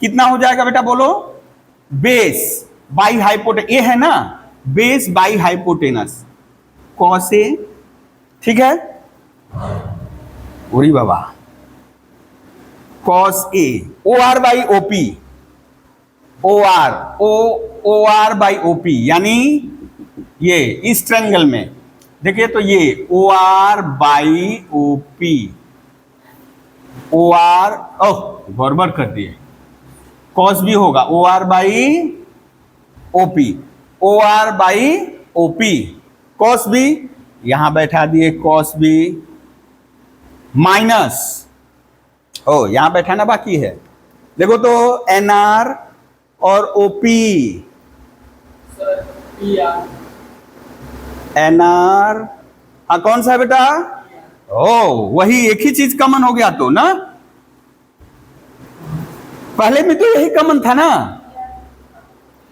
[SPEAKER 1] कितना हो जाएगा बेटा बोलो, बेस बाई हाइपोटेनस, ये है ना base by hypotenuse cos A. ठीक है, ओरी बाबा, cos A, OR by OP, OR by OP, यानी ये इस ट्रायंगल में देखिए तो ये OR बाई OP, OR ओह गड़बड़ कर दिए, कॉस भी होगा, OR by OP, OR by OP, cos भी यहां बैठा दिए, कॉस भी माइनस, ओ यहां बैठाना बाकी है, देखो तो NR और OP, NR हाँ कौन सा है बेटा, ओ वही एक ही चीज कॉमन हो गया तो ना, पहले में तो यही कॉमन था ना,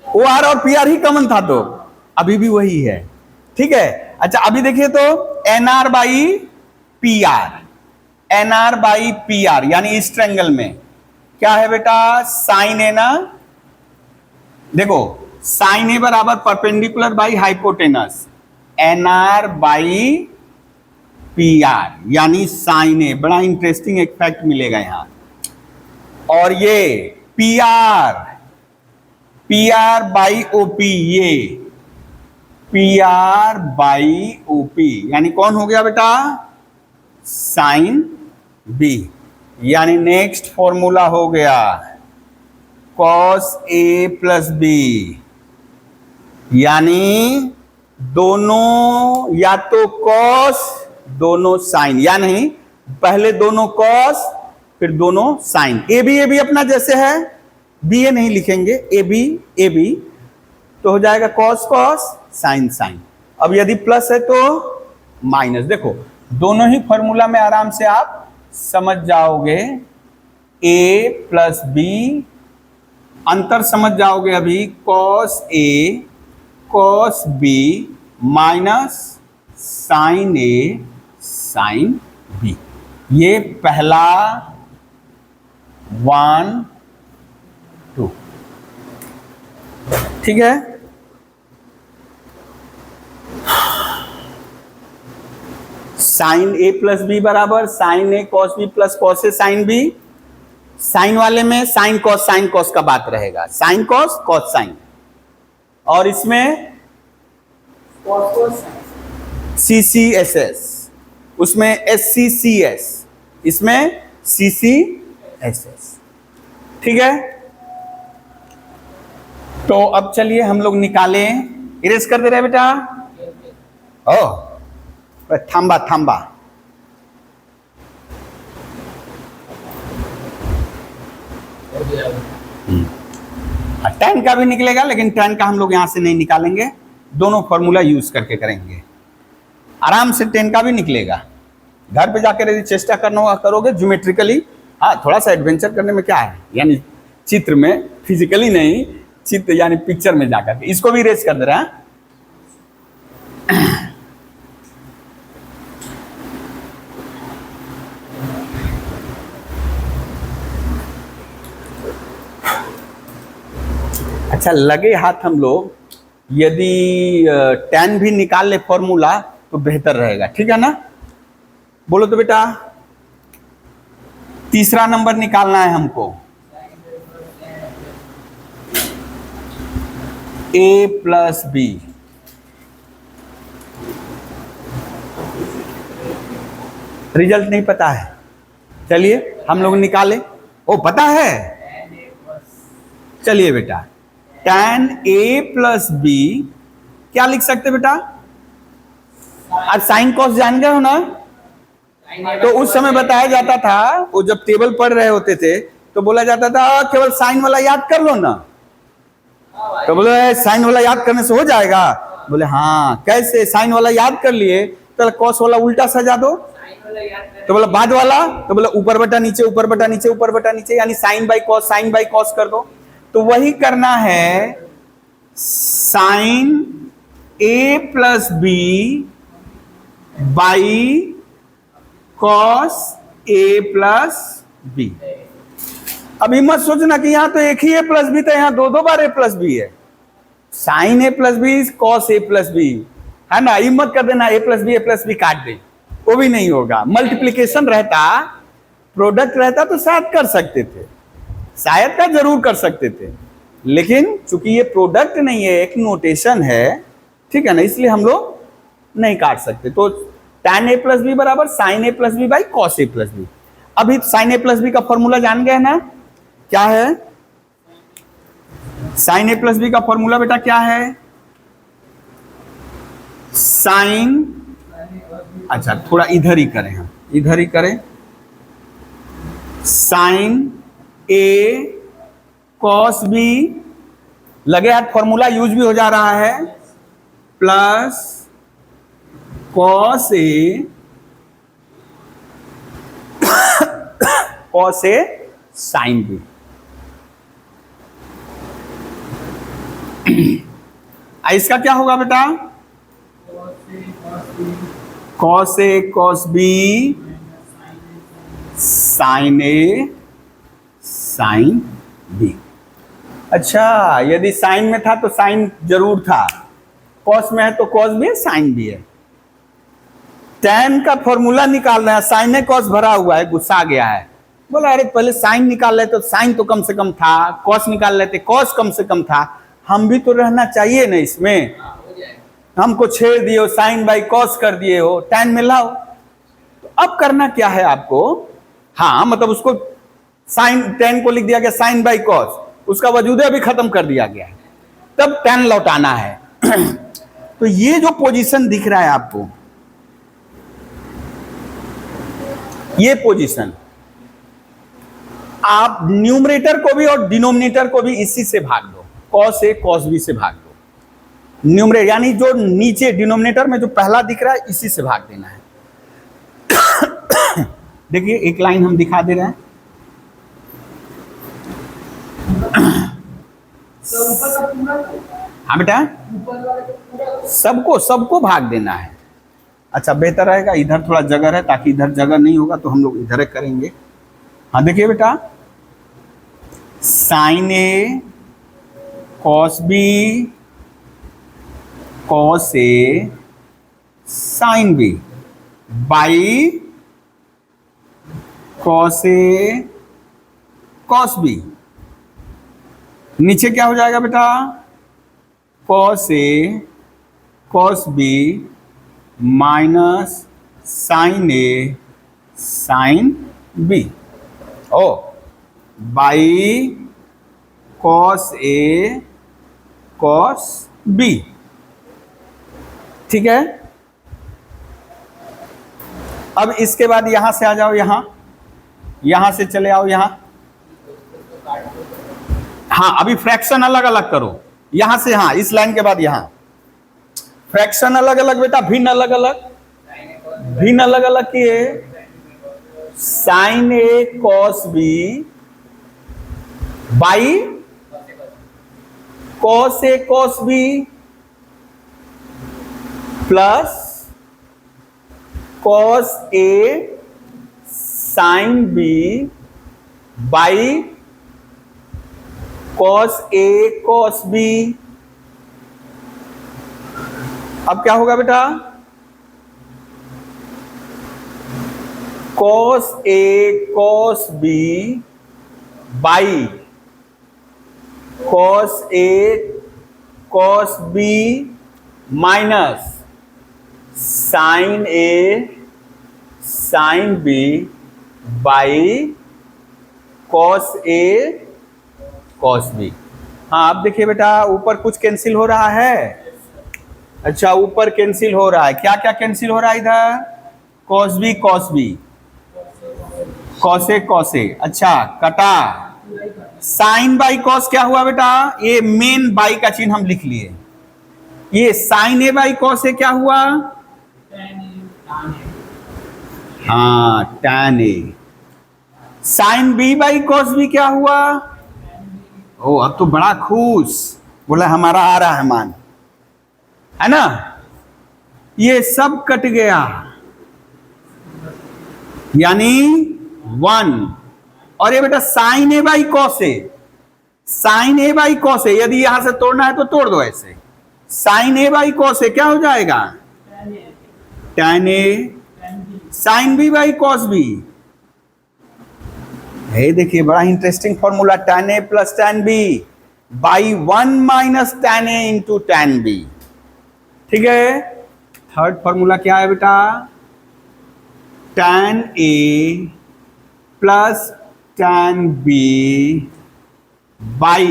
[SPEAKER 1] OR और PR ही कॉमन था, तो अभी भी वही है। ठीक है, अच्छा अभी देखिए तो NR by PR, NR by PR यानी इस ट्रायंगल में क्या है बेटा, साइन ए ना, देखो साइन ए बराबर perpendicular by hypotenuse, NR by PR यानी साइन ए, बड़ा इंटरेस्टिंग एक फैक्ट मिलेगा यहां। और ये PR बाई OP, ये PR बाई OP यानी कौन हो गया बेटा, साइन B, यानी नेक्स्ट फॉर्मूला हो गया cos A प्लस B, यानी दोनों या तो cos दोनों साइन, या नहीं पहले दोनों cos फिर दोनों साइन, ए बी अपना जैसे है, BA नहीं लिखेंगे, ए बी तो हो जाएगा cos cos साइन साइन। अब यदि प्लस है तो माइनस, देखो दोनों ही फॉर्मूला में आराम से आप समझ जाओगे, A प्लस B अंतर समझ जाओगे अभी, cos A cos B minus sine A sine B, ये पहला 1 2। ठीक है, साइन A प्लस B बराबर sine A cos B plus cos A sine B, sine वाले में साइन कॉस का बात रहेगा, साइन कॉस कॉस साइन, और इसमें CCSS, उसमें SCCS, इसमें CCSS। ठीक है, तो अब चलिए हम लोग निकालें, इरेज कर दे रहे बेटा, ओह थांबा tan का भी निकलेगा, लेकिन tan का हम लोग यहां से नहीं निकालेंगे, दोनों फॉर्मूला यूज करके करेंगे, आराम से tan का भी निकलेगा। घर पे जाकर यदि चेष्टा करना होगा करोगे ज्योमेट्रिकली, हाँ थोड़ा सा एडवेंचर करने में क्या है, यानी चित्र में, फिजिकली नहीं, चित्र यानी पिक्चर में जाकर के। इसको भी रेस कर दे रहा है। अच्छा, लगे हाथ हम लोग यदि tan भी निकाल ले फॉर्मूला तो बेहतर रहेगा, ठीक है ना? बोलो तो बेटा, तीसरा नंबर निकालना है हमको। a प्लस बी, रिजल्ट नहीं पता है, चलिए हम लोग निकाले। ओ पता है, चलिए बेटा, tan a प्लस बी क्या लिख सकते बेटा? आज साइन कॉस जान गए हो ना? तो उस समय बताया जाता था, वो जब टेबल पढ़ रहे होते थे तो बोला जाता था केवल साइन वाला याद कर लो ना। तो बोले साइन वाला याद करने से हो जाएगा? बोले हाँ। कैसे? साइन वाला याद कर लिए तो कॉस वाला उल्टा सजा दो। तो बोला बाद वाला, तो बोला ऊपर बटा नीचे, ऊपर बटा नीचे, ऊपर बटा नीचे, यानी sine by cos, sine by cos कर दो। तो वही करना है, sine A plus B by cos A plus B. अभी मत सोचना कि यहां तो एक ही ए प्लस बी था, यहां दो दो बार ए प्लस बी है। Sine A plus B cos A plus B है ना। ये मत कर देना ए प्लस बी काट दे, वो भी नहीं होगा। मल्टीप्लिकेशन रहता, प्रोडक्ट रहता तो शायद कर सकते थे, शायद का जरूर कर सकते थे, लेकिन चूंकि ये प्रोडक्ट नहीं है, एक नोटेशन है, ठीक है ना, इसलिए हम लोग नहीं काट सकते। तो tan a प्लस बी बराबर sine A plus B by cos A plus B. अभी साइन ए प्लस बी का फॉर्मूला जान गए ना? क्या है साइन ए प्लस बी का फॉर्मूला बेटा? क्या है? साइन, अच्छा थोड़ा इधर ही करें, हम इधर ही करें। साइन ए कॉस बी, लगे हाथ फॉर्मूला यूज भी हो जा रहा है, plus cos A cos A sine B. इसका क्या होगा बेटा? Cos A cos B sign A sine B. अच्छा, यदि साइन में था तो साइन जरूर था, कॉस में है तो कॉस भी है, साइन भी है। tan का फॉर्मूला निकालना है, साइन ए कॉस भरा हुआ है, गुस्सा आ गया है, बोला अरे पहले साइन निकाल लेते तो साइन तो कम से कम था, कॉस निकाल लेते कॉस कम से कम था, हम भी तो रहना चाहिए ना इसमें। हमको छेड़ दिए हो, साइन बाई कॉस कर दिए हो, tan में लाओ। तो अब करना क्या है आपको? हाँ मतलब उसको साइन, tan को लिख दिया गया साइन बाई कॉस, उसका वजूद अभी खत्म कर दिया गया है, तब tan लौटाना है। तो ये जो पोजीशन दिख रहा है आपको, ये पोजीशन, आप न्यूमरेटर को भी और डिनोमिनेटर को भी इसी से भाग दो, कॉस ए कॉस बी से भाग दो। न्यूमरेटर यानी जो नीचे डिनोमिनेटर में जो पहला दिख रहा है इसी से भाग देना है। देखिए एक लाइन हम दिखा दे रहे हैं, हाँ बेटा सबको सबको भाग देना है। अच्छा बेहतर रहेगा, इधर थोड़ा जगह है, ताकि इधर जगह नहीं होगा तो हम लोग इधर करेंगे। हाँ देखिए बेटा, sine A cos B cos A sine B by cos A cos B. नीचे क्या हो जाएगा बेटा? Cos A cos B minus sine A sine B, ओ by cos A cos B. ठीक है, अब इसके बाद यहां से आ जाओ, यहां से चले आओ यहां। हाँ अभी फ्रैक्शन अलग अलग करो, यहां से, हाँ इस लाइन के बाद यहां फ्रैक्शन अलग अलग बेटा, भिन्न अलग अलग, भिन्न अलग अलग किए। Sine A cos B by cos A cos B plus cos A sine B by cos A cos B. अब क्या होगा बेटा, cos A cos B by cos A cos B minus sine A sine B by cos A cos B. हाँ अब देखिए बेटा, ऊपर कुछ कैंसिल हो रहा है। अच्छा ऊपर कैंसिल हो रहा है, क्या क्या कैंसिल हो रहा है इधर, cos B cos B, cos A cos A, अच्छा कटा। साइन बाई कॉस क्या हुआ बेटा, ये मेन बाई का चिन्ह हम लिख लिए। ये sine A by cos A क्या हुआ, हाँ tan A. Sine B by cos B क्या हुआ, ओ अब तो बड़ा खुश, बोला हमारा आ रहा है मान, है ना। ये सब कट गया, यानी 1। और ये बेटा sine A by cos A, sine A by cos A, यदि यहां से तोड़ना है तो तोड़ दो ऐसे। Sine A by cos A क्या हो जाएगा, tan A. Sine B by cos B, ये देखिए बड़ा interesting formula, tan A plus tan B by 1 minus tan A into tan B. ठीक है, थर्ड फॉर्मूला क्या है बेटा, tan A plus tan B by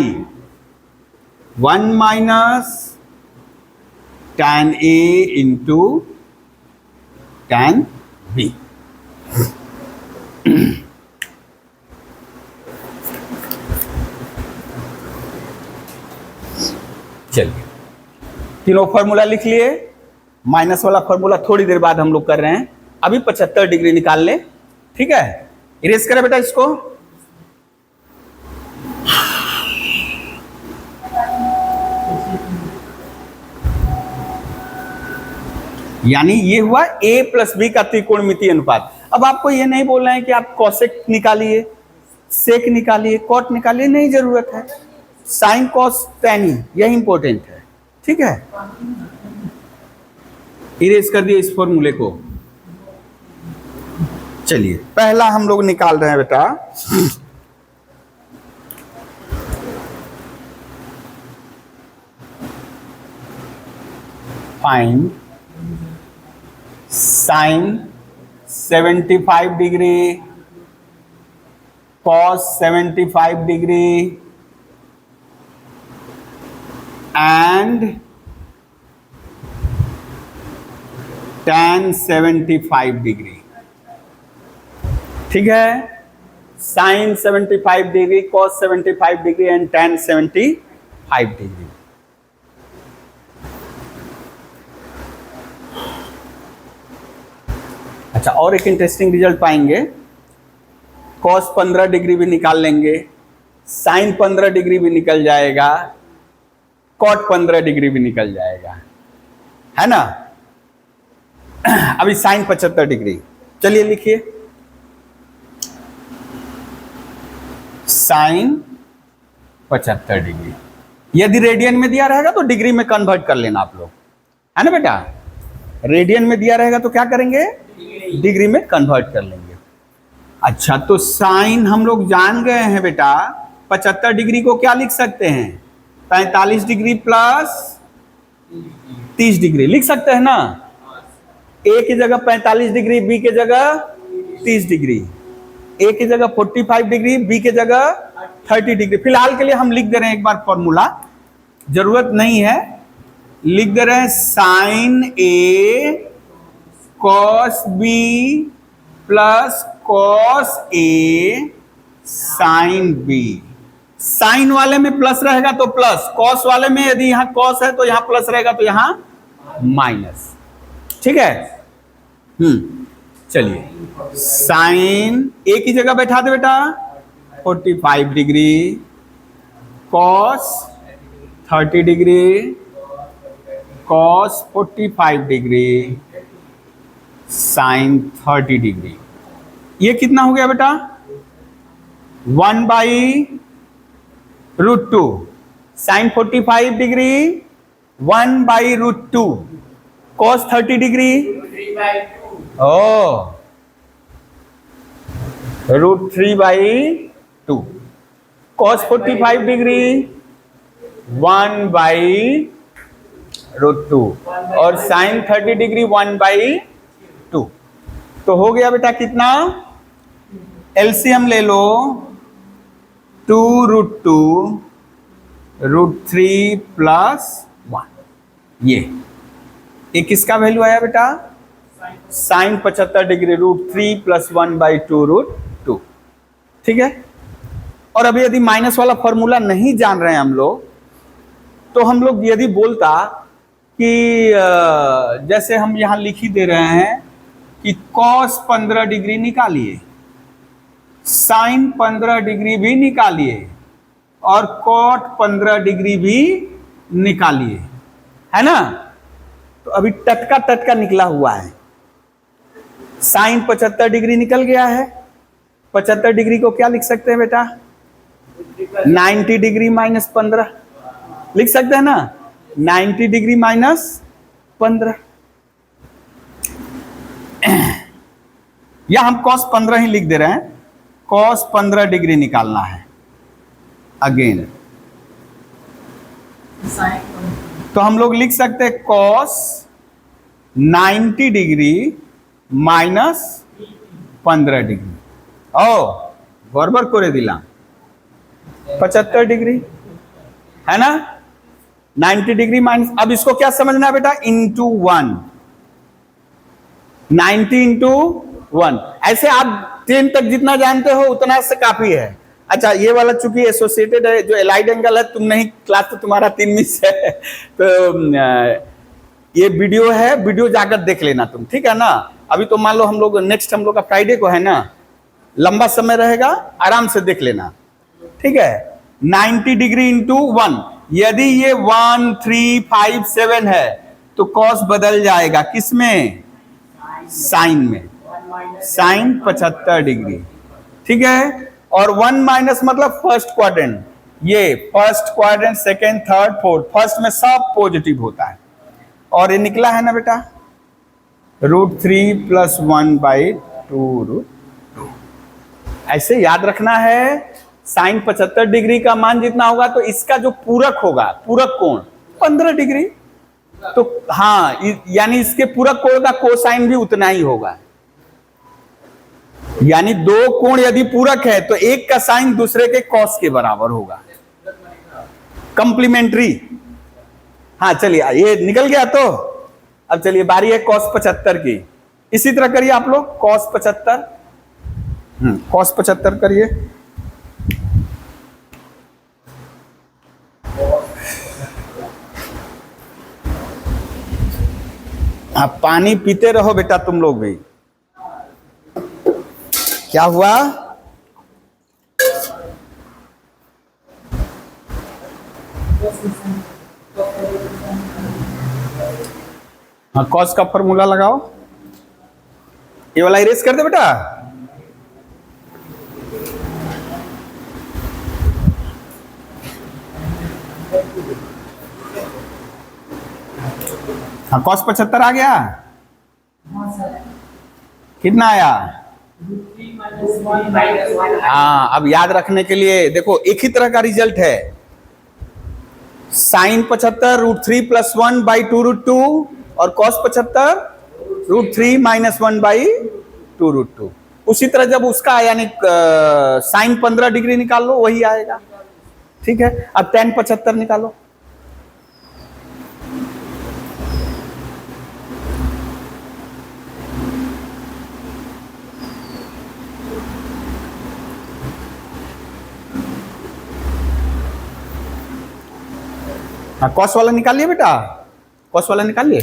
[SPEAKER 1] 1 minus tan A into tan B. चलिए तीनों फॉर्मूला लिख लिए, माइनस वाला फॉर्मूला थोड़ी देर बाद हम लोग कर रहे हैं। अभी 75 डिग्री निकाल ले, ठीक है। इरेज करें बेटा इसको, यानी ये हुआ a प्लस बी का त्रिकोणमितीय अनुपात। अब आपको ये नहीं बोलना है कि आप कॉसेक निकालिए, सेक निकालिए, कॉट निकालिए, नहीं जरूरत है। साइन कॉस टैन यही इंपॉर्टेंट है, ठीक है। इरेज कर दिए इस फॉर्मूले को। चलिए पहला हम लोग निकाल रहे हैं बेटा, find sine 75 degree cos 75 degree and tan 75 degree. ठीक है, sine 75 degree, cos 75 degree and tan 75 degree. अच्छा, और एक इंटरेस्टिंग रिजल्ट पाएंगे, कॉस 15 डिग्री भी निकाल लेंगे, साइन 15 डिग्री भी निकल जाएगा, कॉट 15 डिग्री भी निकल जाएगा, है ना। अभी साइन 75 डिग्री, चलिए लिखिए, साइन 75 डिग्री। यदि रेडियन में दिया रहेगा तो डिग्री में कन्वर्ट कर लेना आप लोग, है ना बेटा। रेडियन में दिया रहेगा तो क्या करेंगे, डिग्री में कन्वर्ट कर लेंगे। अच्छा, तो साइन हम लोग जान गए हैं बेटा, 75 डिग्री को क्या लिख सकते हैं, 45 डिग्री प्लस 30 डिग्री लिख सकते हैं ना। ए की जगह 45 डिग्री, बी की जगह 30 डिग्री, ए की जगह 45 डिग्री, बी की जगह 30 डिग्री। फिलहाल के लिए हम लिख दे रहे हैं एक बार फॉर्मूला, जरूरत नहीं है, लिख दे रहे हैं sign A cos B plus cos A sine B. Sign वाले में प्लस रहेगा तो प्लस, कॉस वाले में यदि यहां कॉस है तो यहां प्लस रहेगा तो यहां माइनस, ठीक है। चलिए, साइन ए की जगह बैठा दे बेटा 45 degree cos 30 degree, cos 45 degree, sine 30 degree. ये कितना हो गया बेटा? 1/√2। Sine 45 degree 1/√2, cos 30 degree √3/2, cos 45 degree 1/√2 और साइन 30 डिग्री 1/2। तो हो गया बेटा कितना? एलसीएम ले लो, 2√2 √3 + 1। ये किसका वैल्यू आया बेटा? Sine 75 degree √3 + 1/2√2। ठीक है। और अभी यदि माइनस वाला फॉर्मूला नहीं जान रहे हैं हम लोग, तो हम लोग यदि बोलता कि जैसे हम यहां लिख ही दे रहे हैं कि कॉस 15 डिग्री निकालिए, साइन 15 डिग्री भी निकालिए और कॉट 15 डिग्री भी निकालिए, है ना? तो अभी टटका निकला हुआ है। साइन 75 डिग्री निकल गया है। 75 डिग्री को क्या लिख सकते हैं बेटा? 90 डिग्री - 15 लिख सकते हैं ना? 90 डिग्री - 15, या हम cos 15 ही लिख दे रहे हैं। cos 15 डिग्री निकालना है अगेन, तो हम लोग लिख सकते हैं cos 90 डिग्री - 15 डिग्री। बराबर करे दिला 75 डिग्री, है ना? 90 डिग्री माइनस, अब इसको क्या समझना है बेटा? Into 1, 90 into 1। ऐसे आप 10 तक जितना जानते हो उतना से काफी है। अच्छा, ये वाला चूंकि एसोसिएटेड है, जो एलाइड एंगल है, तुम नहीं, क्लास तो तुम्हारा 3 मिस है, तो ये वीडियो है, वीडियो जाकर देख लेना तुम, ठीक है ना? अभी तो मान लो हम लोग नेक्स्ट हम लोग का फ्राइडे को है ना, लंबा समय रहेगा, आराम से देख लेना, ठीक है? 90 डिग्री इंटू 1, यदि ये 1 3 5 7 है तो कॉस बदल जाएगा किसमें? साइन में, साइन 75 डिग्री, ठीक है? और 1 माइनस मतलब फर्स्ट क्वाड्रेंट, ये first quadrant, second, third, fourth, first में सब पॉजिटिव होता है। और ये निकला है ना बेटा √3 + 1/2√2। ऐसे याद रखना है, साइन 75 डिग्री का मान जितना होगा तो इसका जो पूरक होगा, पूरक कोण 15 डिग्री, तो हाँ, यानी इसके पूरक कोण का कोसाइन भी उतना ही होगा। यानी दो कोण यदि पूरक है तो एक का साइन दूसरे के कॉस के बराबर होगा, कंप्लीमेंट्री। हाँ चलिए, ये निकल गया। तो अब चलिए बारी है cos 75 की। इसी तरह करिए आप लोग cos 75, cos 75 करिए। आप पानी पीते रहो बेटा, तुम लोग भी। क्या हुआ? हाँ, कॉस का फॉर्मूला लगाओ। ये वाला इरेज कर दे बेटा। हाँ, कॉस 75 आ गया। कितना आया? हाँ, अब याद रखने के लिए देखो, एक ही तरह का रिजल्ट है। साइन 75 √3 + 1/2√2 और cos 75 √3 - 1/2√2। उसी तरह जब उसका यानी साइन 15 डिग्री निकाल लो, वही आएगा, ठीक है? अब tan 75 निकालो। हाँ, कॉस वाला निकालिए बेटा, कॉस वाला निकालिए।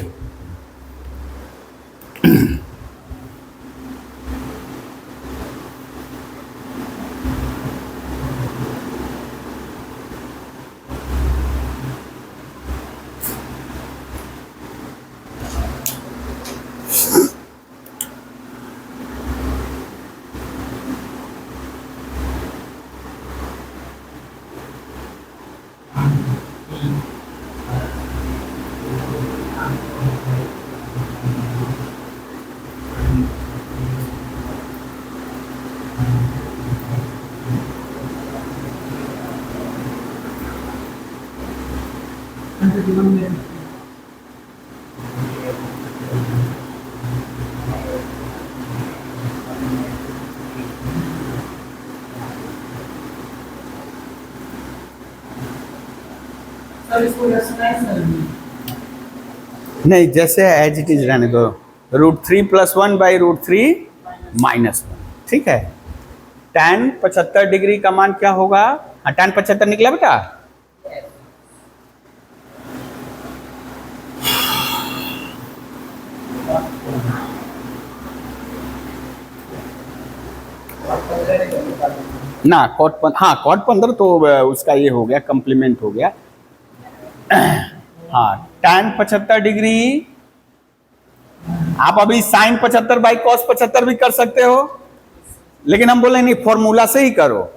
[SPEAKER 1] नहीं, जैसे एज इट इज रहने दो। √3+1/√3 -1, ठीक है। tan 75 डिग्री का मान क्या होगा? हाँ, tan 75 निकला बेटा? ना हाँ cot 15 तो उसका ये हो गया, कम्प्लीमेंट हो गया। हाँ, tan 75 डिग्री, आप अभी sin 75/cos 75 भी कर सकते हो, लेकिन हम बोले नहीं, फॉर्मूला से ही करो,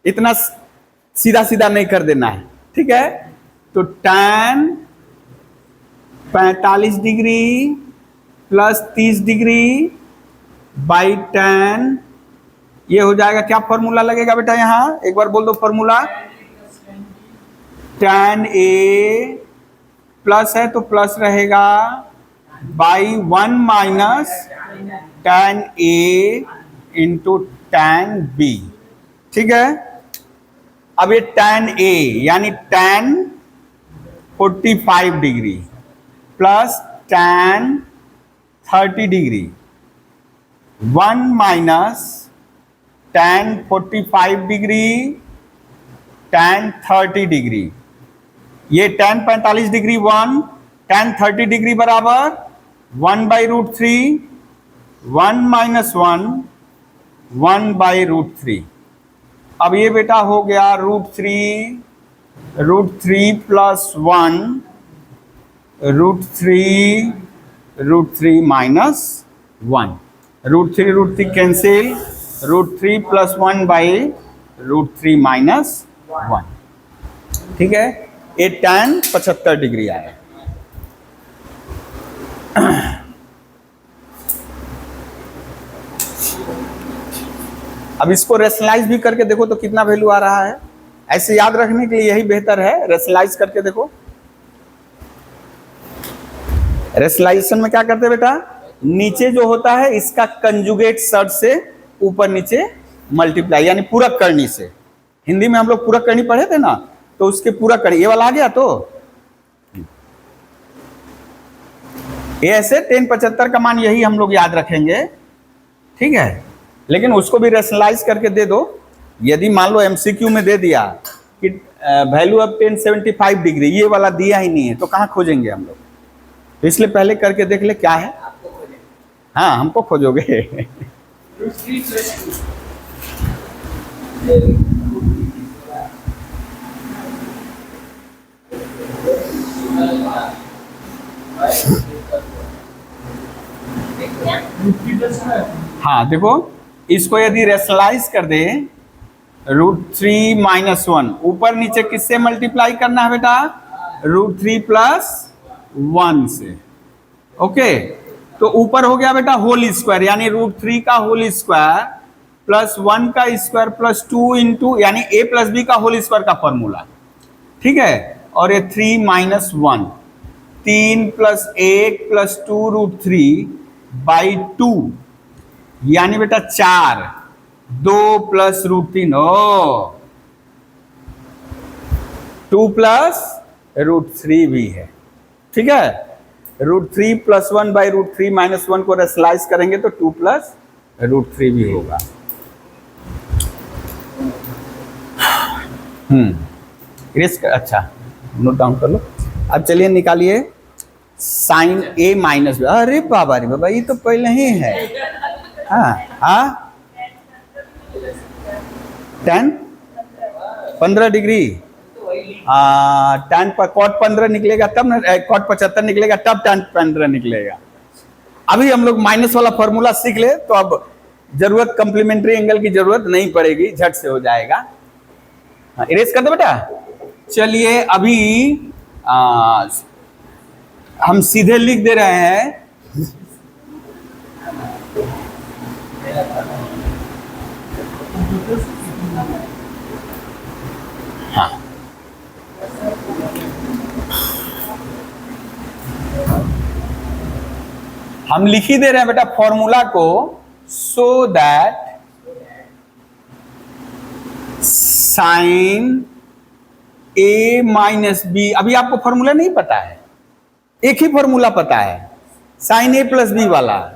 [SPEAKER 1] इतना सीधा सीधा नहीं कर देना है, ठीक है। तो tan 45 degree plus 30 degree by tan, ये हो जाएगा, क्या फॉर्मूला लगेगा बेटा? यहां एक बार बोल दो फॉर्मूला। tan A प्लस है तो प्लस रहेगा by 1 minus tan A into tan B, ठीक है। अब ये tan A यानी tan 45 degree plus tan 30 degree, 1 minus tan 45 degree tan 30 degree, ये tan 45 डिग्री 1, tan 30 डिग्री बराबर 1/√3, 1 माइनस 1, 1/√3। अब ये बेटा हो गया √3 plus 1, √3 minus 1, √3 cancel, √3 plus 1/√3 minus 1, ठीक है। ये tan 75 डिग्री आया। अब इसको रेशनलाइज भी करके देखो तो कितना वैल्यू आ रहा है। ऐसे याद रखने के लिए यही बेहतर है, रेशनलाइज करके देखो। रेशनलाइजेशन में क्या करते हैं बेटा? नीचे जो होता है इसका कंजुगेट शर्त से ऊपर नीचे मल्टीप्लाई, यानी पूरक करनी से। हिंदी में हम लोग पूरक करनी पढ़े थे ना, तो उसके पूरक करनी, ये वाला आ गया। तो ये ऐसे tan 75 का मान यही हम लोग याद रखेंगे, ठीक है। लेकिन उसको भी रेशनलाइज करके दे दो। यदि मान लो एमसीक्यू में दे दिया कि वैल्यू ऑफ tan 75 डिग्री, ये वाला दिया ही नहीं है, तो कहाँ खोजेंगे हम लोग? तो इसलिए पहले करके देख ले क्या है। हाँ, हमको खोजोगे। हाँ देखो, इसको यदि रेशनलाइज कर दे, √3 माइनस 1, ऊपर नीचे किससे मल्टीप्लाई करना है बेटा? √3 प्लस 1 से, ओके। तो ऊपर हो गया बेटा होल स्क्वायर, यानी √3 का होल स्क्वायर प्लस 1 का स्क्वायर प्लस 2 इंटू, यानी a प्लस बी का होल स्क्वायर का फॉर्मूला, ठीक है। और ये 3 माइनस 1, 3 प्लस 1 प्लस 2 √3/2, यानी बेटा 4, 2 प्लस √3, 2 प्लस √3 भी है, ठीक है। √3 प्लस 1/√3 माइनस 1 को रेशनलाइज करेंगे तो 2 प्लस √3 भी होगा। अच्छा, नोट डाउन कर लो। अब चलिए निकालिए साइन A माइनस B। अरे बाबा रे बाबा, ये तो पहले ही है। हाँ, tan 15 डिग्री, tan पर cot 15 निकलेगा तब ना, cot 75 निकलेगा तब tan 15 निकलेगा। अभी हम लोग माइनस वाला फॉर्मूला सीख ले तो अब जरूरत कंप्लीमेंट्री एंगल की जरूरत नहीं पड़ेगी, झट से हो जाएगा। इरेज कर दो बेटा। चलिए अभी हम सीधे लिख दे रहे हैं हाँ, हम लिख ही दे रहे हैं बेटा फॉर्मूला को, so that sine A minus B, अभी आपको फॉर्मूला नहीं पता है, एक ही फॉर्मूला पता है, साइन ए प्लस बी वाला,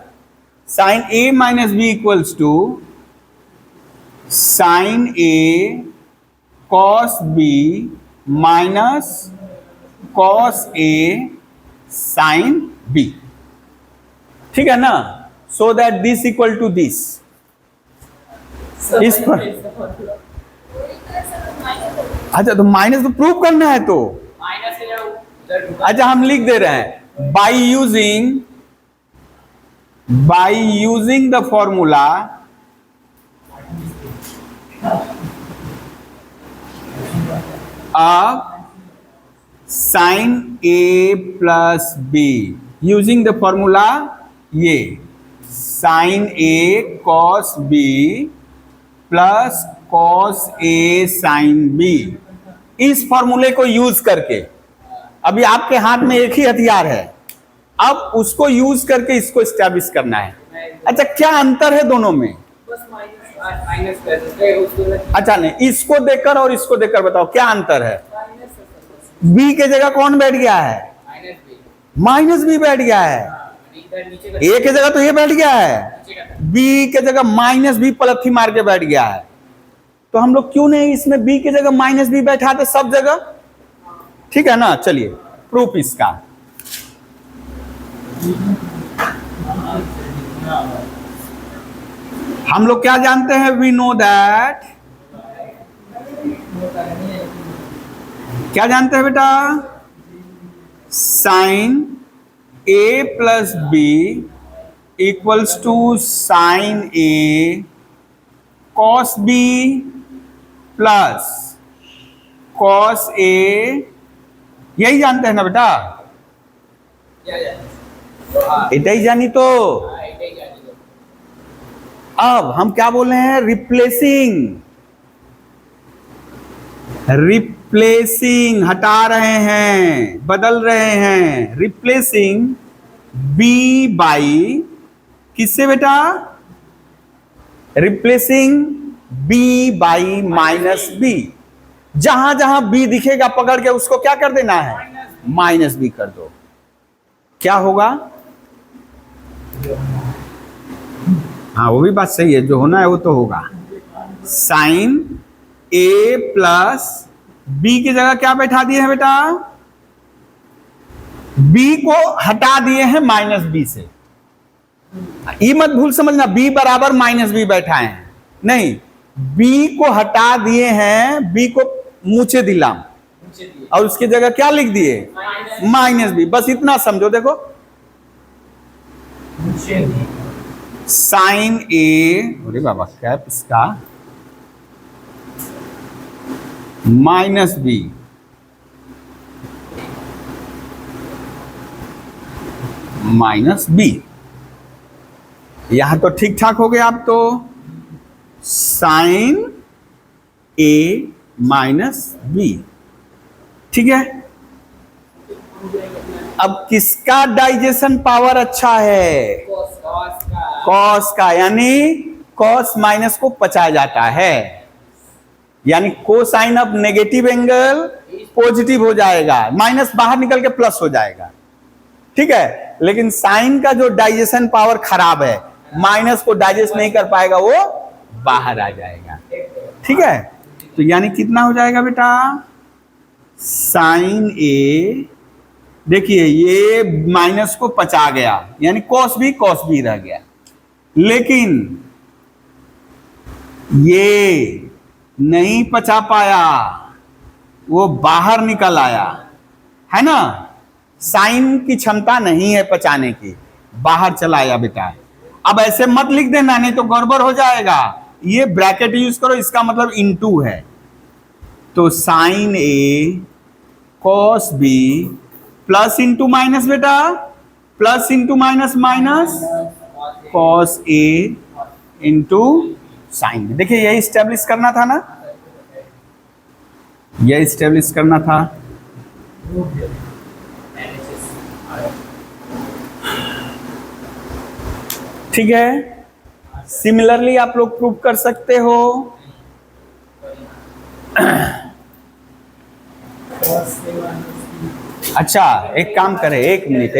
[SPEAKER 1] sine A minus B equals to sine A cos B minus cos A sine B, ठीक है ना। So that this equal to this, इस पर अच्छा तो माइनस तो प्रूव करना है, तो अच्छा हम लिख दे रहे हैं by using the formula of sine A plus B, using the formula ये sine A cos B plus cos A sine B, इस फॉर्मूले को यूज करके, अभी आपके हाथ में एक ही हथियार है, अब उसको यूज करके इसको एस्टैब्लिश करना है। अच्छा क्या अंतर है दोनों में? अच्छा नहीं, इसको देखकर और इसको देखकर बताओ क्या अंतर है। बी के जगह कौन बैठ गया है? माइनस बी बैठ गया है। ए के जगह तो ये बैठ गया है, बी के जगह माइनस बी पलथी मार के बैठ गया है। तो हम लोग क्यों नहीं इसमें बी की जगह माइनस बी बैठाते सब जगह, ठीक है ना। चलिए प्रूफ इसका, हम लोग क्या जानते हैं, वी नो दैट, क्या जानते हैं बेटा, sine A plus B equals to sine A cos B plus cos A, यही जानते हैं ना बेटा, इतना ही जानी तो। अब हम क्या बोल रहे हैं, रिप्लेसिंग हटा रहे हैं, बदल रहे हैं, रिप्लेसिंग बी बाई किससे बेटा, replacing B by minus B, जहां जहां बी दिखेगा पकड़ के उसको क्या कर देना है, माइनस बी कर दो। क्या होगा, हाँ वो भी बात सही है, जो होना है वो तो होगा। साइन ए प्लस बी की जगह क्या बैठा दिए हैं बेटा, बी को हटा दिए हैं माइनस बी से, ये मत भूल समझना बी बराबर माइनस बी बैठा है, नहीं, बी को हटा दिए हैं, बी को मुझे दिलाम और उसकी जगह क्या लिख दिए, माइनस बी, बस इतना समझो। देखो साइन ए, अरे बाबा कैप इसका, माइनस बी माइनस बी, यहां तो ठीक ठाक हो गया। अब तो साइन ए माइनस बी, ठीक है। अब किसका डाइजेशन पावर अच्छा है, कॉस का, यानी कॉस माइनस को पचाया जाता है, यानी कोसाइन अब नेगेटिव एंगल पॉजिटिव हो जाएगा, माइनस बाहर निकल के प्लस हो जाएगा, ठीक है। लेकिन साइन का जो डाइजेशन पावर खराब है, माइनस को डाइजेस्ट नहीं कर पाएगा, वो बाहर आ जाएगा, ठीक है। तो यानी कितना हो जाएगा बेटा, साइन ए, देखिए ये माइनस को पचा गया, यानी कॉस बी रह गया, लेकिन ये नहीं पचा पाया, वो बाहर निकल आया, है ना। साइन की क्षमता नहीं है पचाने की, बाहर चला आया बेटा। अब ऐसे मत लिख देना, नहीं तो गड़बड़ हो जाएगा, ये ब्रैकेट यूज करो, इसका मतलब इनटू है, तो sine A cos B plus into minus बेटा, plus into minus minus cos A into sine. देखिए यही स्टेब्लिश करना था ना, यही स्टेब्लिश करना था। ठीक है, सिमिलरली आप लोग प्रूव कर सकते हो। अच्छा एक काम करें, एक मिनट।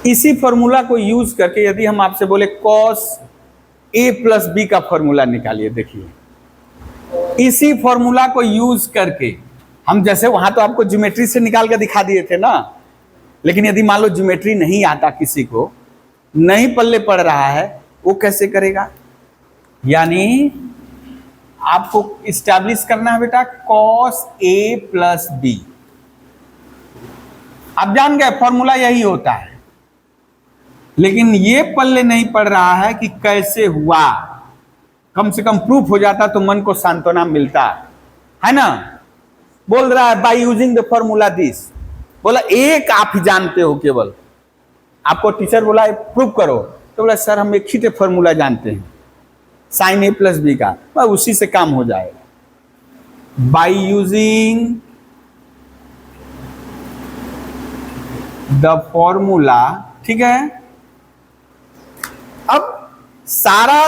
[SPEAKER 1] इसी फॉर्मूला को यूज करके यदि हम आपसे बोले cos a प्लस बी का फॉर्मूला निकालिए, देखिए इसी फॉर्मूला को यूज करके हम, जैसे वहां तो आपको ज्योमेट्री से निकाल के दिखा दिए थे ना, लेकिन यदि मान लो ज्योमेट्री नहीं आता, किसी को नहीं पल्ले पड़ रहा है, वो कैसे करेगा? यानी आपको इस्टेब्लिश करना है बेटा cos a प्लस बी। आप जान गए फॉर्मूला यही होता है, लेकिन ये पल्ले नहीं पड़ रहा है कि कैसे हुआ। कम से कम प्रूफ हो जाता तो मन को सांत्वना मिलता है ना। बोल रहा है by using the formula this, बोला एक आप ही जानते हो, केवल आपको टीचर बोला प्रूफ करो, तो बोला सर हम एक ही फॉर्मूला जानते हैं साइन ए प्लस बी का, उसी से काम हो जाएगा। बाय यूजिंग द फॉर्मूला, ठीक है। अब सारा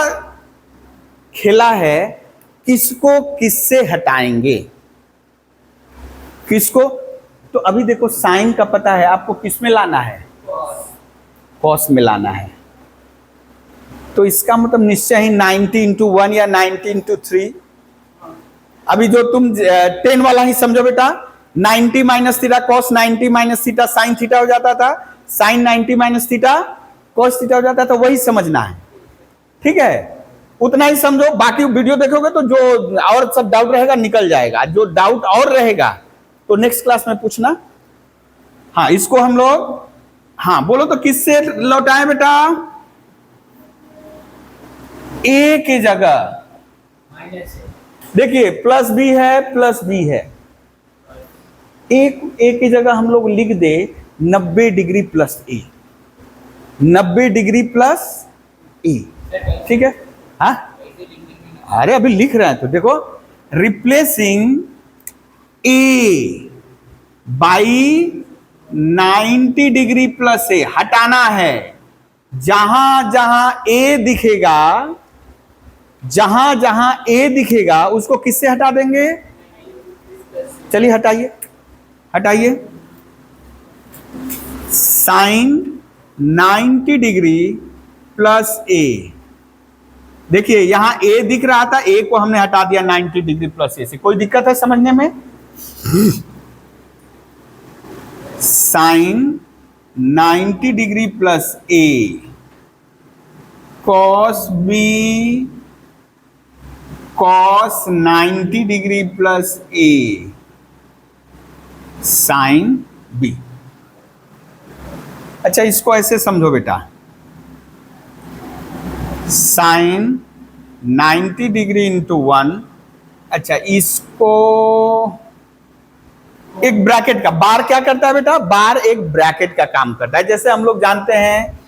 [SPEAKER 1] खेला है किसको किससे हटाएंगे, किसको। तो अभी देखो साइन का पता है आपको, किस में लाना है? कॉस में लाना है। तो इसका मतलब निश्चय ही 90 इंटू 1 या 90 इंटू 3। अभी जो तुम 10 वाला ही समझो बेटा, 90 minus theta cos 90 minus theta sine theta हो जाता था, sine 90 minus theta cos theta हो जाता था, वही समझना है, ठीक है। उतना ही समझो, बाकी वीडियो देखोगे तो जो और सब डाउट रहेगा निकल जाएगा। जो डाउट और रहेगा तो नेक्स्ट क्लास में पूछना। हाँ इसको हम लोग, हाँ बोलो तो किससे लौटाएं बेटा? ए की जगह देखिए प्लस बी है, प्लस बी है, ए की जगह हम लोग लिख दे 90 डिग्री प्लस ए, 90 डिग्री प्लस ए, ठीक है। हाँ अरे अभी लिख रहे हैं तो देखो, replacing A by 90 degree plus A, हटाना है। जहां जहां ए दिखेगा, जहां जहां ए दिखेगा उसको किससे हटा देंगे? चलिए हटाइए, हटाइए। साइन 90 डिग्री प्लस ए, देखिए यहां ए दिख रहा था, ए को हमने हटा दिया 90 डिग्री प्लस ए से। कोई दिक्कत है समझने में? Sine 90 degree plus A cos B cos 90 degree plus A sine B. अच्छा इसको ऐसे समझो बेटा, साइन 90 डिग्री इंटू 1। अच्छा इसको एक ब्रैकेट का, बार क्या करता है बेटा? बार एक ब्रैकेट का काम करता है। जैसे हम लोग जानते हैं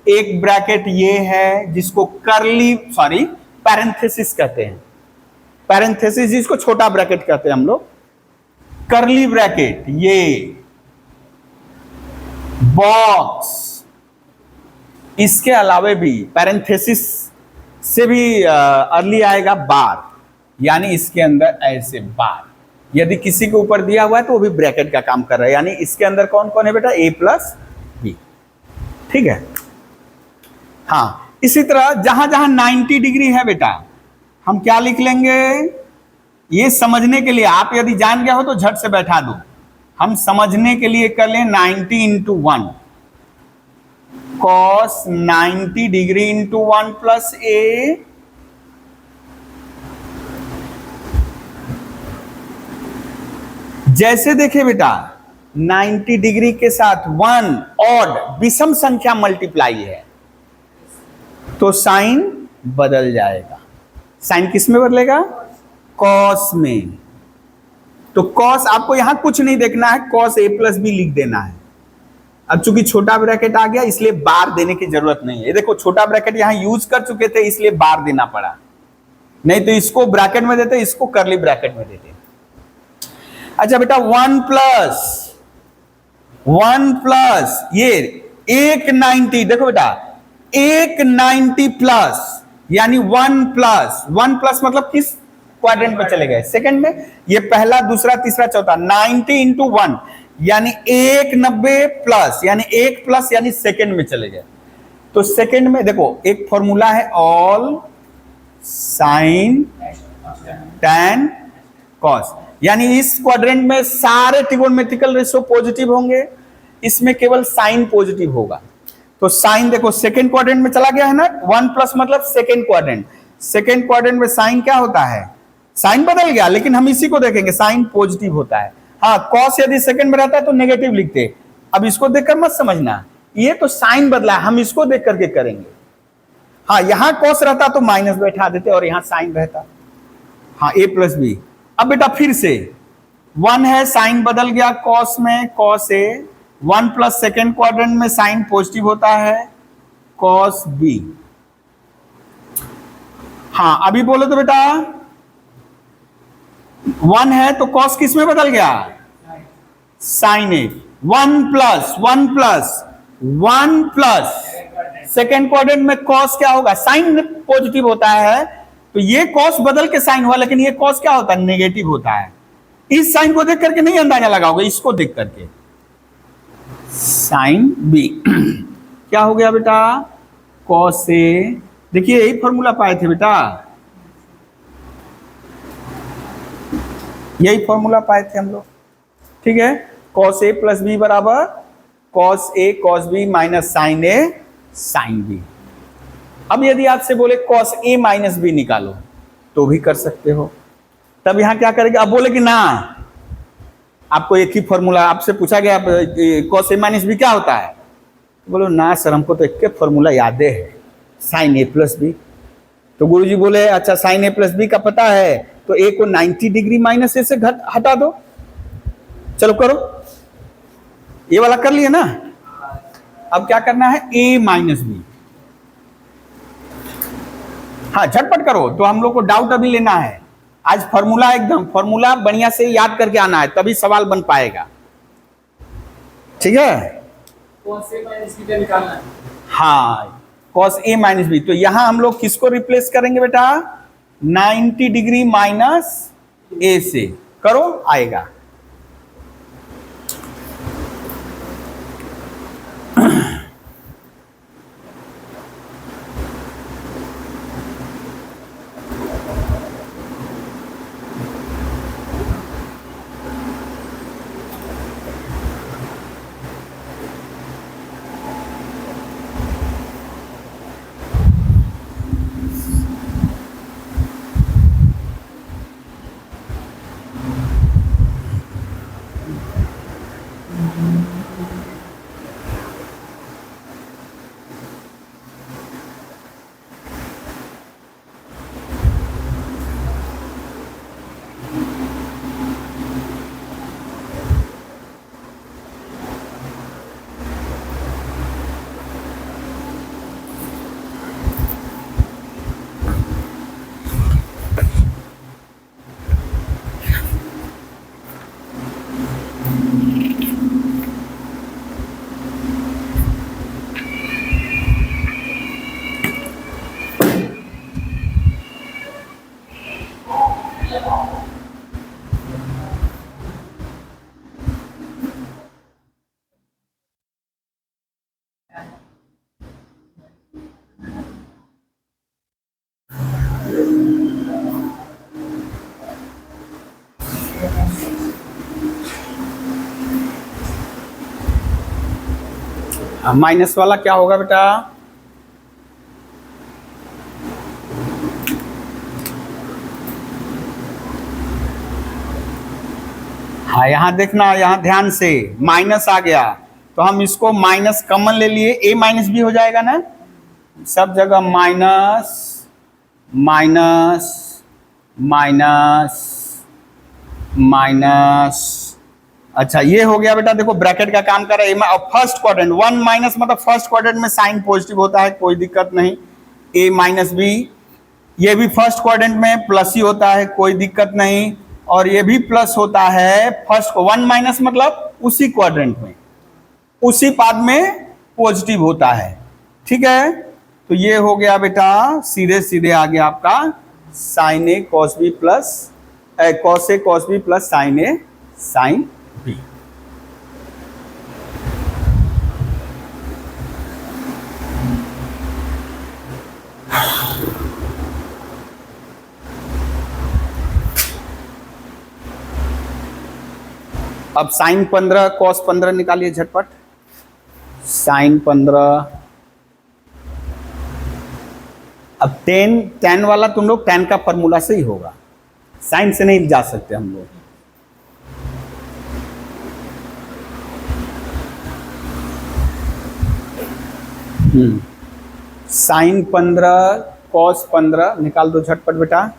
[SPEAKER 1] एक ब्रैकेट ये है जिसको पैरेंथेसिस कहते हैं, पैरेंथेसिस जिसको छोटा ब्रैकेट कहते हैं हम लोग, कर्ली ब्रैकेट ये, बॉक्स, इसके अलावे भी पैरेंथेसिस से भी अर्ली आएगा बार, यानी इसके अंदर ऐसे बार। यदि किसी के ऊपर दिया हुआ है तो वो भी ब्रैकेट का काम कर रहा है, यानी इसके अंदर कौन कौन है बेटा? ए प्लस बी, ठीक है। हाँ इसी तरह जहां जहां 90 डिग्री है बेटा, हम क्या लिख लेंगे? ये समझने के लिए, आप यदि जान गया हो तो झट से बैठा दो, हम समझने के लिए कर लें 90 into 1 cos 90 degree into 1 plus A, जैसे देखे बेटा 90 डिग्री के साथ 1 ऑड विषम संख्या मल्टीप्लाई है तो साइन बदल जाएगा। साइन किस में बदलेगा? कॉस में। तो कॉस आपको यहां कुछ नहीं देखना है, कॉस ए प्लस बी लिख देना है। अब चूंकि छोटा ब्रैकेट आ गया इसलिए बार देने की जरूरत नहीं है। ये देखो छोटा ब्रैकेट यहां यूज कर चुके थे इसलिए बार देना पड़ा, नहीं तो इसको ब्रैकेट में देते, इसको करली ब्रैकेट में देते। अच्छा बेटा 1 प्लस ये 190, देखो बेटा 190 प्लस यानी 1 प्लस मतलब किस क्वाड्रेंट में चले गए? सेकंड में। ये पहला, दूसरा, तीसरा, चौथा, 90 इंटू 1 यानी 190 प्लस यानी 1 प्लस यानी सेकंड में चले गए। तो सेकंड में देखो एक फॉर्मूला है ऑल साइन tan cos, यानी इस क्वाड्रेंट में सारे ट्रिगोनोमेट्रिकल रेशियो पॉजिटिव होंगे, इसमें केवल साइन पॉजिटिव होगा। तो साइन देखो सेकंड क्वाड्रेंट में चला गया है ना, 1 प्लस मतलब सेकंड क्वाड्रेंट। सेकंड क्वाड्रेंट में साइन क्या होता है? साइन बदल गया, लेकिन हम इसी को देखेंगे, साइन पॉजिटिव होता है। हाँ, कॉस यदि सेकंड में रहता है तो नेगेटिव लिखते। अब इसको देखकर मत समझना, ये तो साइन बदला है, हम इसको देख करके करेंगे। हाँ, यहां कॉस रहता तो माइनस बैठा देते और यहां साइन रहता। हाँ, a प्लस बी। अब बेटा फिर से 1 है, साइन बदल गया कॉस में, cos A. 1 plus second quadrant में साइन पॉजिटिव होता है, कॉस बी। हाँ, अभी बोलो तो बेटा 1 है तो कॉस किस में बदल गया? साइन ए। 1 प्लस सेकेंड क्वाड्रेंट में कॉस क्या होगा? साइन पॉजिटिव होता है, तो ये कॉस बदल के साइन हुआ, लेकिन ये कॉस क्या होता है? नेगेटिव होता है। इस साइन को देख करके नहीं अंदाजा लगाओगे, इसको देख करके। साइन बी क्या हो गया बेटा? कॉस ए। देखिए यही फॉर्मूला पाए थे बेटा, यही फॉर्मूला पाए थे हम लोग। ठीक है, कॉस ए प्लस बी बराबर cos A cos B minus sine A sine B. अब यदि आपसे बोले कॉस ए माइनस बी निकालो तो भी कर सकते हो। तब यहां क्या करेंगे? अब बोले कि ना, आपको एक ही फॉर्मूला, आपसे पूछा गया कॉस ए माइनस बी क्या होता है, तो बोलो ना सर हमको तो एक फॉर्मूला याद है, साइन ए प्लस बी। तो गुरुजी बोले अच्छा साइन ए प्लस बी का पता है, तो ए को 90 डिग्री माइनस ए से हटा दो। चलो करो, ये वाला कर लिए ना। अब क्या करना है? ए माइनस बी। हाँ झटपट करो, तो हम लोग को डाउट अभी लेना है। आज फॉर्मूला एकदम फॉर्मूला बढ़िया से याद करके आना है, तभी सवाल बन पाएगा। ठीक है,
[SPEAKER 2] कॉस ए माइनस बी निकालना है।
[SPEAKER 1] हाँ, कॉस ए माइनस बी। तो यहां हम लोग किसको रिप्लेस करेंगे बेटा? 90 डिग्री माइनस ए से करो, आएगा। माइनस वाला क्या होगा बेटा? हाँ यहां देखना, यहां ध्यान से, माइनस आ गया तो हम इसको माइनस कॉमन ले लिए, ए माइनस बी हो जाएगा ना। सब जगह माइनस माइनस माइनस माइनस अच्छा ये हो गया बेटा, देखो ब्रैकेट का काम कर रहा है। और फर्स्ट क्वाड्रेंट 1 माइनस मतलब फर्स्ट क्वाड्रेंट में साइन पॉजिटिव होता है, कोई दिक्कत नहीं। ए माइनस बी, ये भी फर्स्ट क्वाड्रेंट में प्लस ही होता है, कोई दिक्कत नहीं। और ये भी प्लस होता है फर्स्ट को 1 माइनस मतलब उसी क्वाड्रेंट में, उसी पाद में पॉजिटिव होता है। ठीक है, तो ये हो गया बेटा, सीधे सीधे आ गया आपका sign A cos B plus cos A cos B plus sign A sine B. अब साइन 15 कॉस 15 निकालिए झटपट। साइन 15, अब tan वाला तुम लोग tan का फॉर्मूला से ही होगा, साइन से नहीं जा सकते हम लोग। साइन 15 कॉस 15 निकाल दो झटपट बेटा।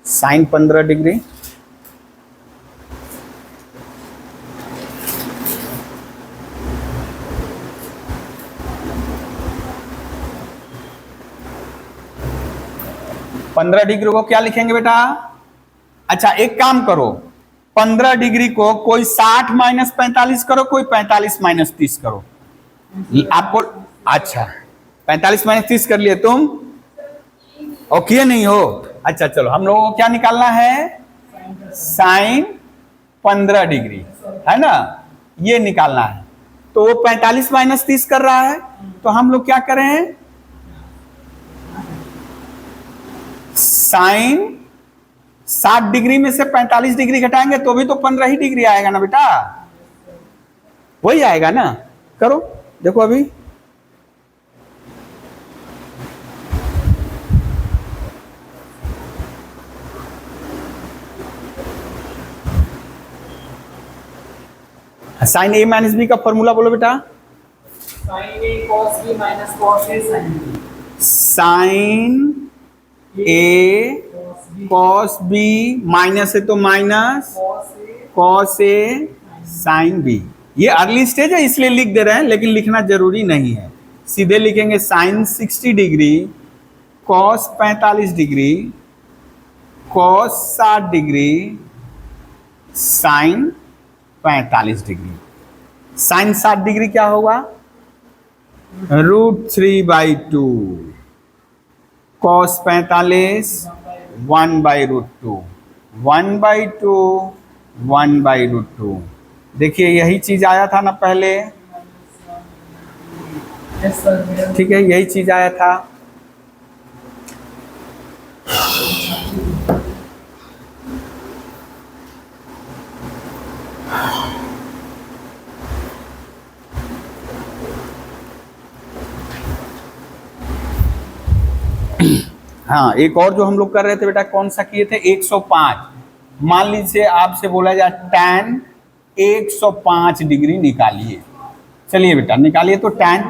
[SPEAKER 1] साइन 15 डिग्री, पंद्रह डिग्री को क्या लिखेंगे बेटा? अच्छा एक काम करो, 15 डिग्री को कोई 60 माइनस 45 करो, कोई 45 माइनस 30 करो आपको। अच्छा 45 माइनस 30 कर लिए तुम, और किए नहीं हो? अच्छा चलो, हम लोगों को क्या निकालना है? साइन 15 डिग्री, है ना, ये निकालना है। तो वो 45 माइनस 30 कर रहा है, तो हम लोग क्या करें? साइन 60 डिग्री में से 45 डिग्री घटाएंगे तो भी तो 15 ही डिग्री आएगा ना बेटा, वही आएगा ना। करो देखो अभी, साइन ए माइनस बी का फॉर्मूला बोलो बेटा।
[SPEAKER 2] Sine A cos B minus cos A sine B.
[SPEAKER 1] Sign A cos B minus है तो minus cos A sine B. ये अर्ली स्टेज है इसलिए लिख दे रहे हैं, लेकिन लिखना जरूरी नहीं है। सीधे लिखेंगे sine 60 degree cos 45 degree cos 60 degree sine 45 degree. Sine 60 degree क्या होगा? √3/2 कॉस 45 1/√2 1/2 1/√2। देखिए यही चीज आया था ना पहले, ठीक है, यही चीज आया था। हाँ एक और जो हम लोग कर रहे थे बेटा, कौन सा किए थे? 105। मान लीजिए आपसे बोला जाए tan 105 डिग्री निकालिए। चलिए बेटा निकालिए, तो tan,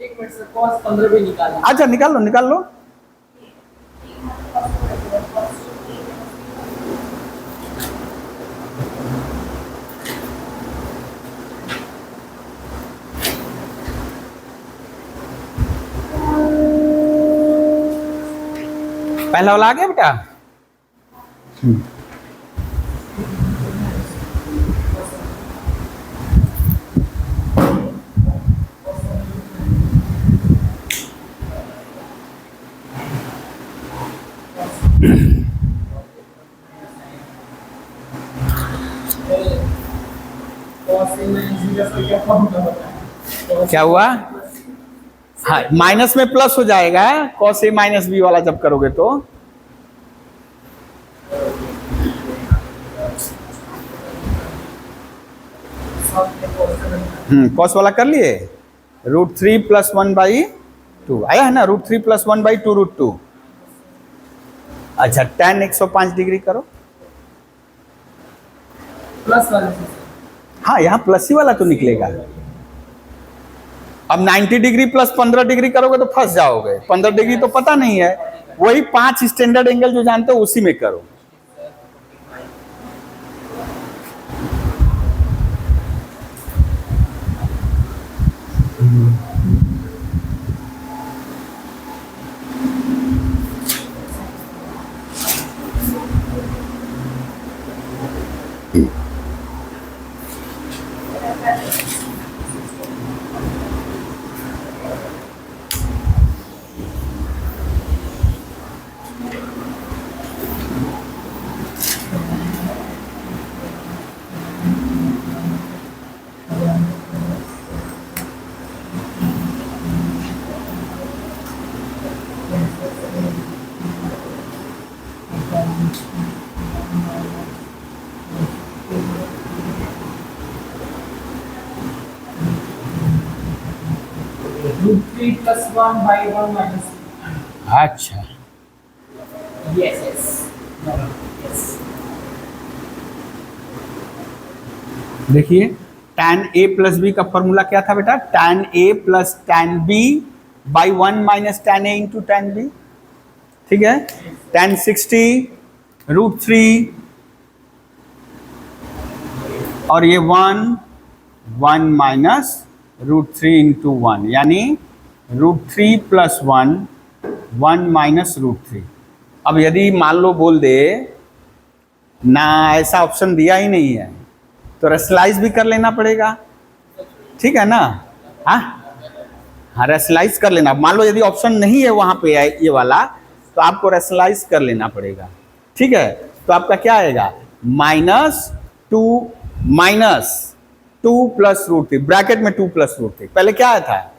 [SPEAKER 2] एक मिनट सर, कॉस 15 भी निकालना।
[SPEAKER 1] अच्छा निकाल लो निकाल लो। पहला वाला आ गया बेटा। क्या हुआ? हाँ माइनस में प्लस हो जाएगा, कॉस ए माइनस बी वाला जब करोगे तो। कॉस वाला कर लिए, √3 + 1/2 आया है ना, √3 + 1/2 √2। अच्छा tan 105 डिग्री करो,
[SPEAKER 2] प्लस वाले से।
[SPEAKER 1] हाँ यहाँ प्लस ही वाला तो निकलेगा। अब 90 डिग्री + 15 डिग्री करोगे तो फंस जाओगे। 15 डिग्री तो पता नहीं है, वही 5 स्टैंडर्ड एंगल जो जानते हो उसी में करो।
[SPEAKER 2] Root 3 plus 1 by 1 minus 3.
[SPEAKER 1] अच्छा,
[SPEAKER 2] Yes, yes. No, no, yes.
[SPEAKER 1] देखिए tan a प्लस बी का फॉर्मूला क्या था बेटा? tan a plus tan b by 1 minus tan a into tan b। ठीक है, tan 60 रूट 3 और ये 1 माइनस रूट 3 इंटू 1, यानी रूट 3 प्लस 1 माइनस रूट 3। अब यदि मान लो बोल दे ना, ऐसा ऑप्शन दिया ही नहीं है, तो रेशनलाइज भी कर लेना पड़ेगा। ठीक है ना? हाँ, रेशनलाइज कर लेना। मान लो यदि ऑप्शन नहीं है वहां पे ये वाला, तो आपको रेशनलाइज कर लेना पड़ेगा। ठीक है, तो आपका क्या आएगा? -2 प्लस रूट 3, ब्रैकेट में 2 प्लस रूट 3। पहले क्या आया था?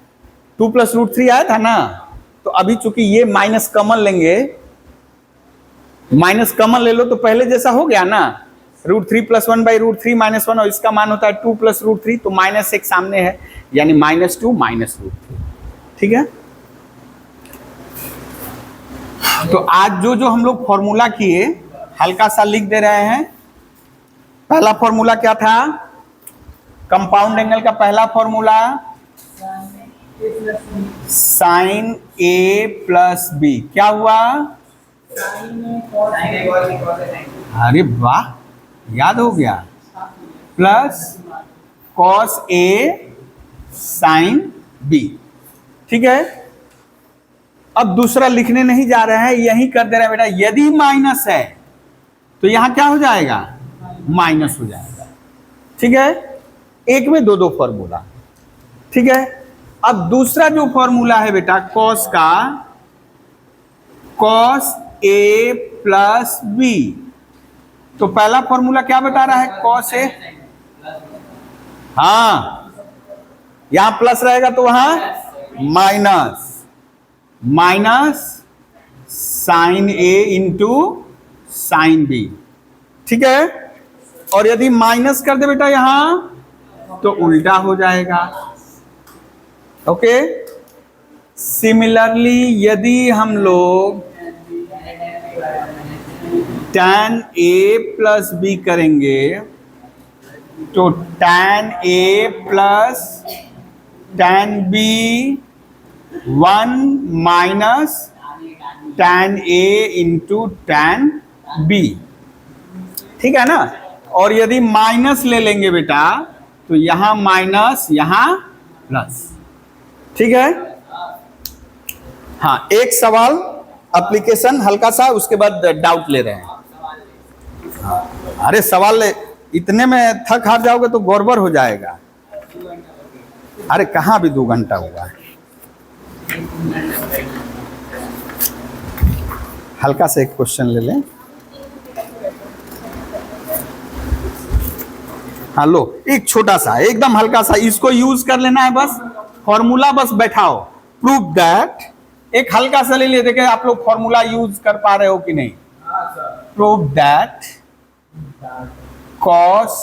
[SPEAKER 1] 2 प्लस रूट 3 आया था ना। तो अभी चूंकि ये माइनस कॉमन लेंगे, माइनस कॉमन ले लो तो पहले जैसा हो गया ना, root 3 plus 1 by root 3 minus 1, और इसका मान होता है 2 प्लस रूट 3, तो माइनस एक सामने है, यानी -2 माइनस रूट 3। ठीक है, तो आज जो हम लोग फॉर्मूला किए हल्का सा लिख दे रहे हैं। पहला फॉर्मूला क्या था? कंपाउंड एंगल का पहला formula sine A plus B. क्या हुआ? अरे वाह, याद हो गया। Plus cos A sine B. ठीक है, अब दूसरा लिखने नहीं जा रहे हैं, यही कर दे रहे हैं बेटा। यदि माइनस है तो यहां क्या हो जाएगा? माइनस हो जाएगा। ठीक है, एक में दो फॉर्मूला। ठीक है, अब दूसरा जो फॉर्मूला है बेटा कॉस का, कॉस ए प्लस बी। तो पहला फॉर्मूला क्या बता रहा है? Cos A. हाँ, यहां प्लस रहेगा तो वहां माइनस साइन ए इंटू साइन बी। ठीक है, और यदि माइनस कर दे बेटा यहां तो उल्टा हो जाएगा। ओके, सिमिलरली यदि हम लोग tan a प्लस बी करेंगे तो tan a plus tan b 1 minus tan a into tan b। ठीक है ना? और यदि माइनस ले लेंगे बेटा तो यहां माइनस यहां प्लस। ठीक है, हाँ, एक सवाल एप्लीकेशन हल्का सा, उसके बाद डाउट ले रहे हैं। हाँ, अरे सवाल इतने में थक हार जाओगे तो गड़बड़ हो जाएगा। अरे कहाँ भी 2 घंटा हुआ है। हल्का से एक क्वेश्चन ले लें। हाँ लो, एक छोटा सा एकदम हल्का सा, इसको यूज कर लेना है बस। फॉर्मूला बस बैठाओ, प्रूव दैट। एक हल्का सा ले लिए, देखिए आप लोग फॉर्मूला यूज कर पा रहे हो कि नहीं। Prove that cos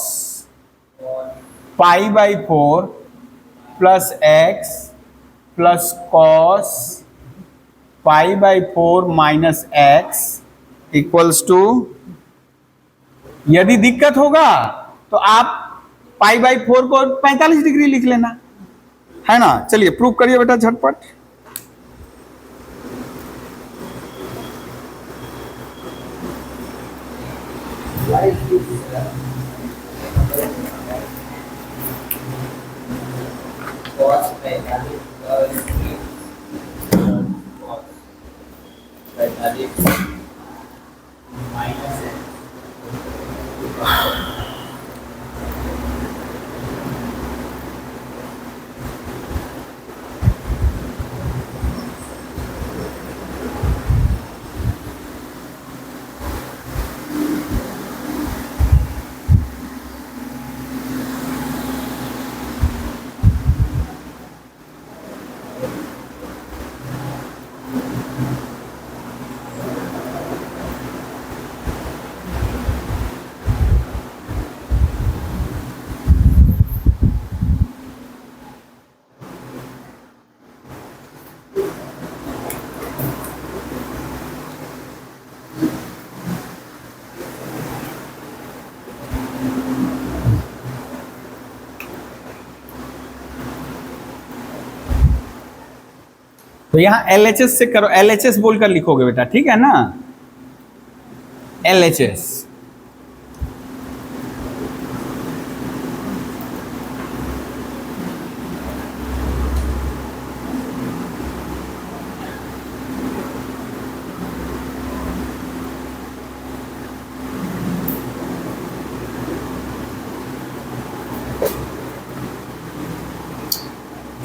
[SPEAKER 1] pi by 4 plus x plus cos pi by 4 minus x equals two. यदि दिक्कत होगा तो आप पाई बाई 4 को 45 डिग्री लिख लेना, है ना। चलिए प्रूव करिए बेटा झटपट। तो यहाँ LHS से करो, LHS बोलकर लिखोगे बेटा, ठीक है ना, LHS।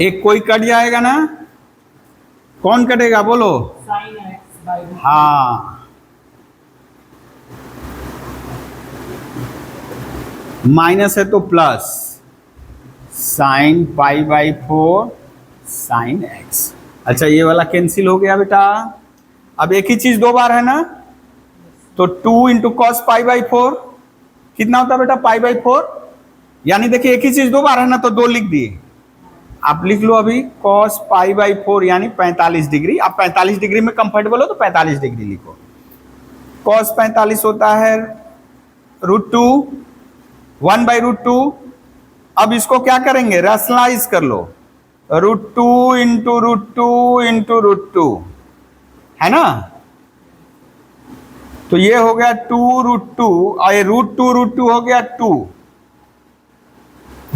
[SPEAKER 1] एक कोई कट जाएगा ना, कौन कटेगा बोलो?
[SPEAKER 2] sin x by root
[SPEAKER 1] हाँ, माइनस है तो plus, sine pi by 4 sine x. अच्छा ये वाला कैंसिल हो गया बेटा। अब एक ही चीज दो बार है ना, तो 2 इंटू कॉस पाई बाई 4 कितना होता है बेटा? पाई बाई 4। यानी देखिए एक ही चीज दो बार है ना, तो 2 लिख दिए। आप लिख लो अभी cos पाई बाई 4 यानी 45 डिग्री। आप 45 डिग्री में कंफर्टेबल हो तो 45 डिग्री लिखो। cos 45 होता है √2, 1 बाई √2। अब इसको क्या करेंगे? रैशनलाइज कर लो, √2 इंटू √2 इंटू √2 है ना। तो ये हो गया 2√2 और ये √2 हो गया 2।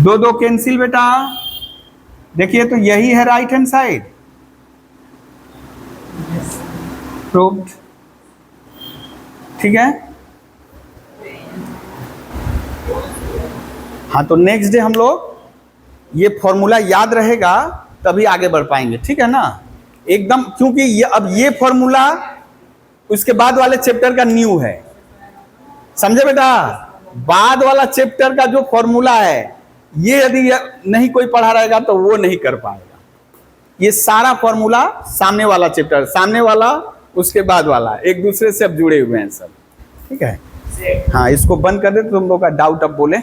[SPEAKER 1] 2 कैंसिल बेटा। देखिए तो यही है राइट हैंड साइड, प्रूव्ड। ठीक है। हाँ तो नेक्स्ट डे हम लोग ये फॉर्मूला याद रहेगा तभी आगे बढ़ पाएंगे, ठीक है ना एकदम, क्योंकि ये फॉर्मूला उसके बाद वाले चैप्टर का न्यू है, समझे बेटा। बाद वाला चैप्टर का जो फॉर्मूला है ये यदि नहीं कोई पढ़ा रहेगा तो वो नहीं कर पाएगा। ये सारा फॉर्मूला सामने वाला चैप्टर, सामने वाला उसके बाद वाला, एक दूसरे से अब जुड़े हुए हैं सब, ठीक है। हाँ इसको बंद कर दे तो तुम लोग का डाउट अब बोले।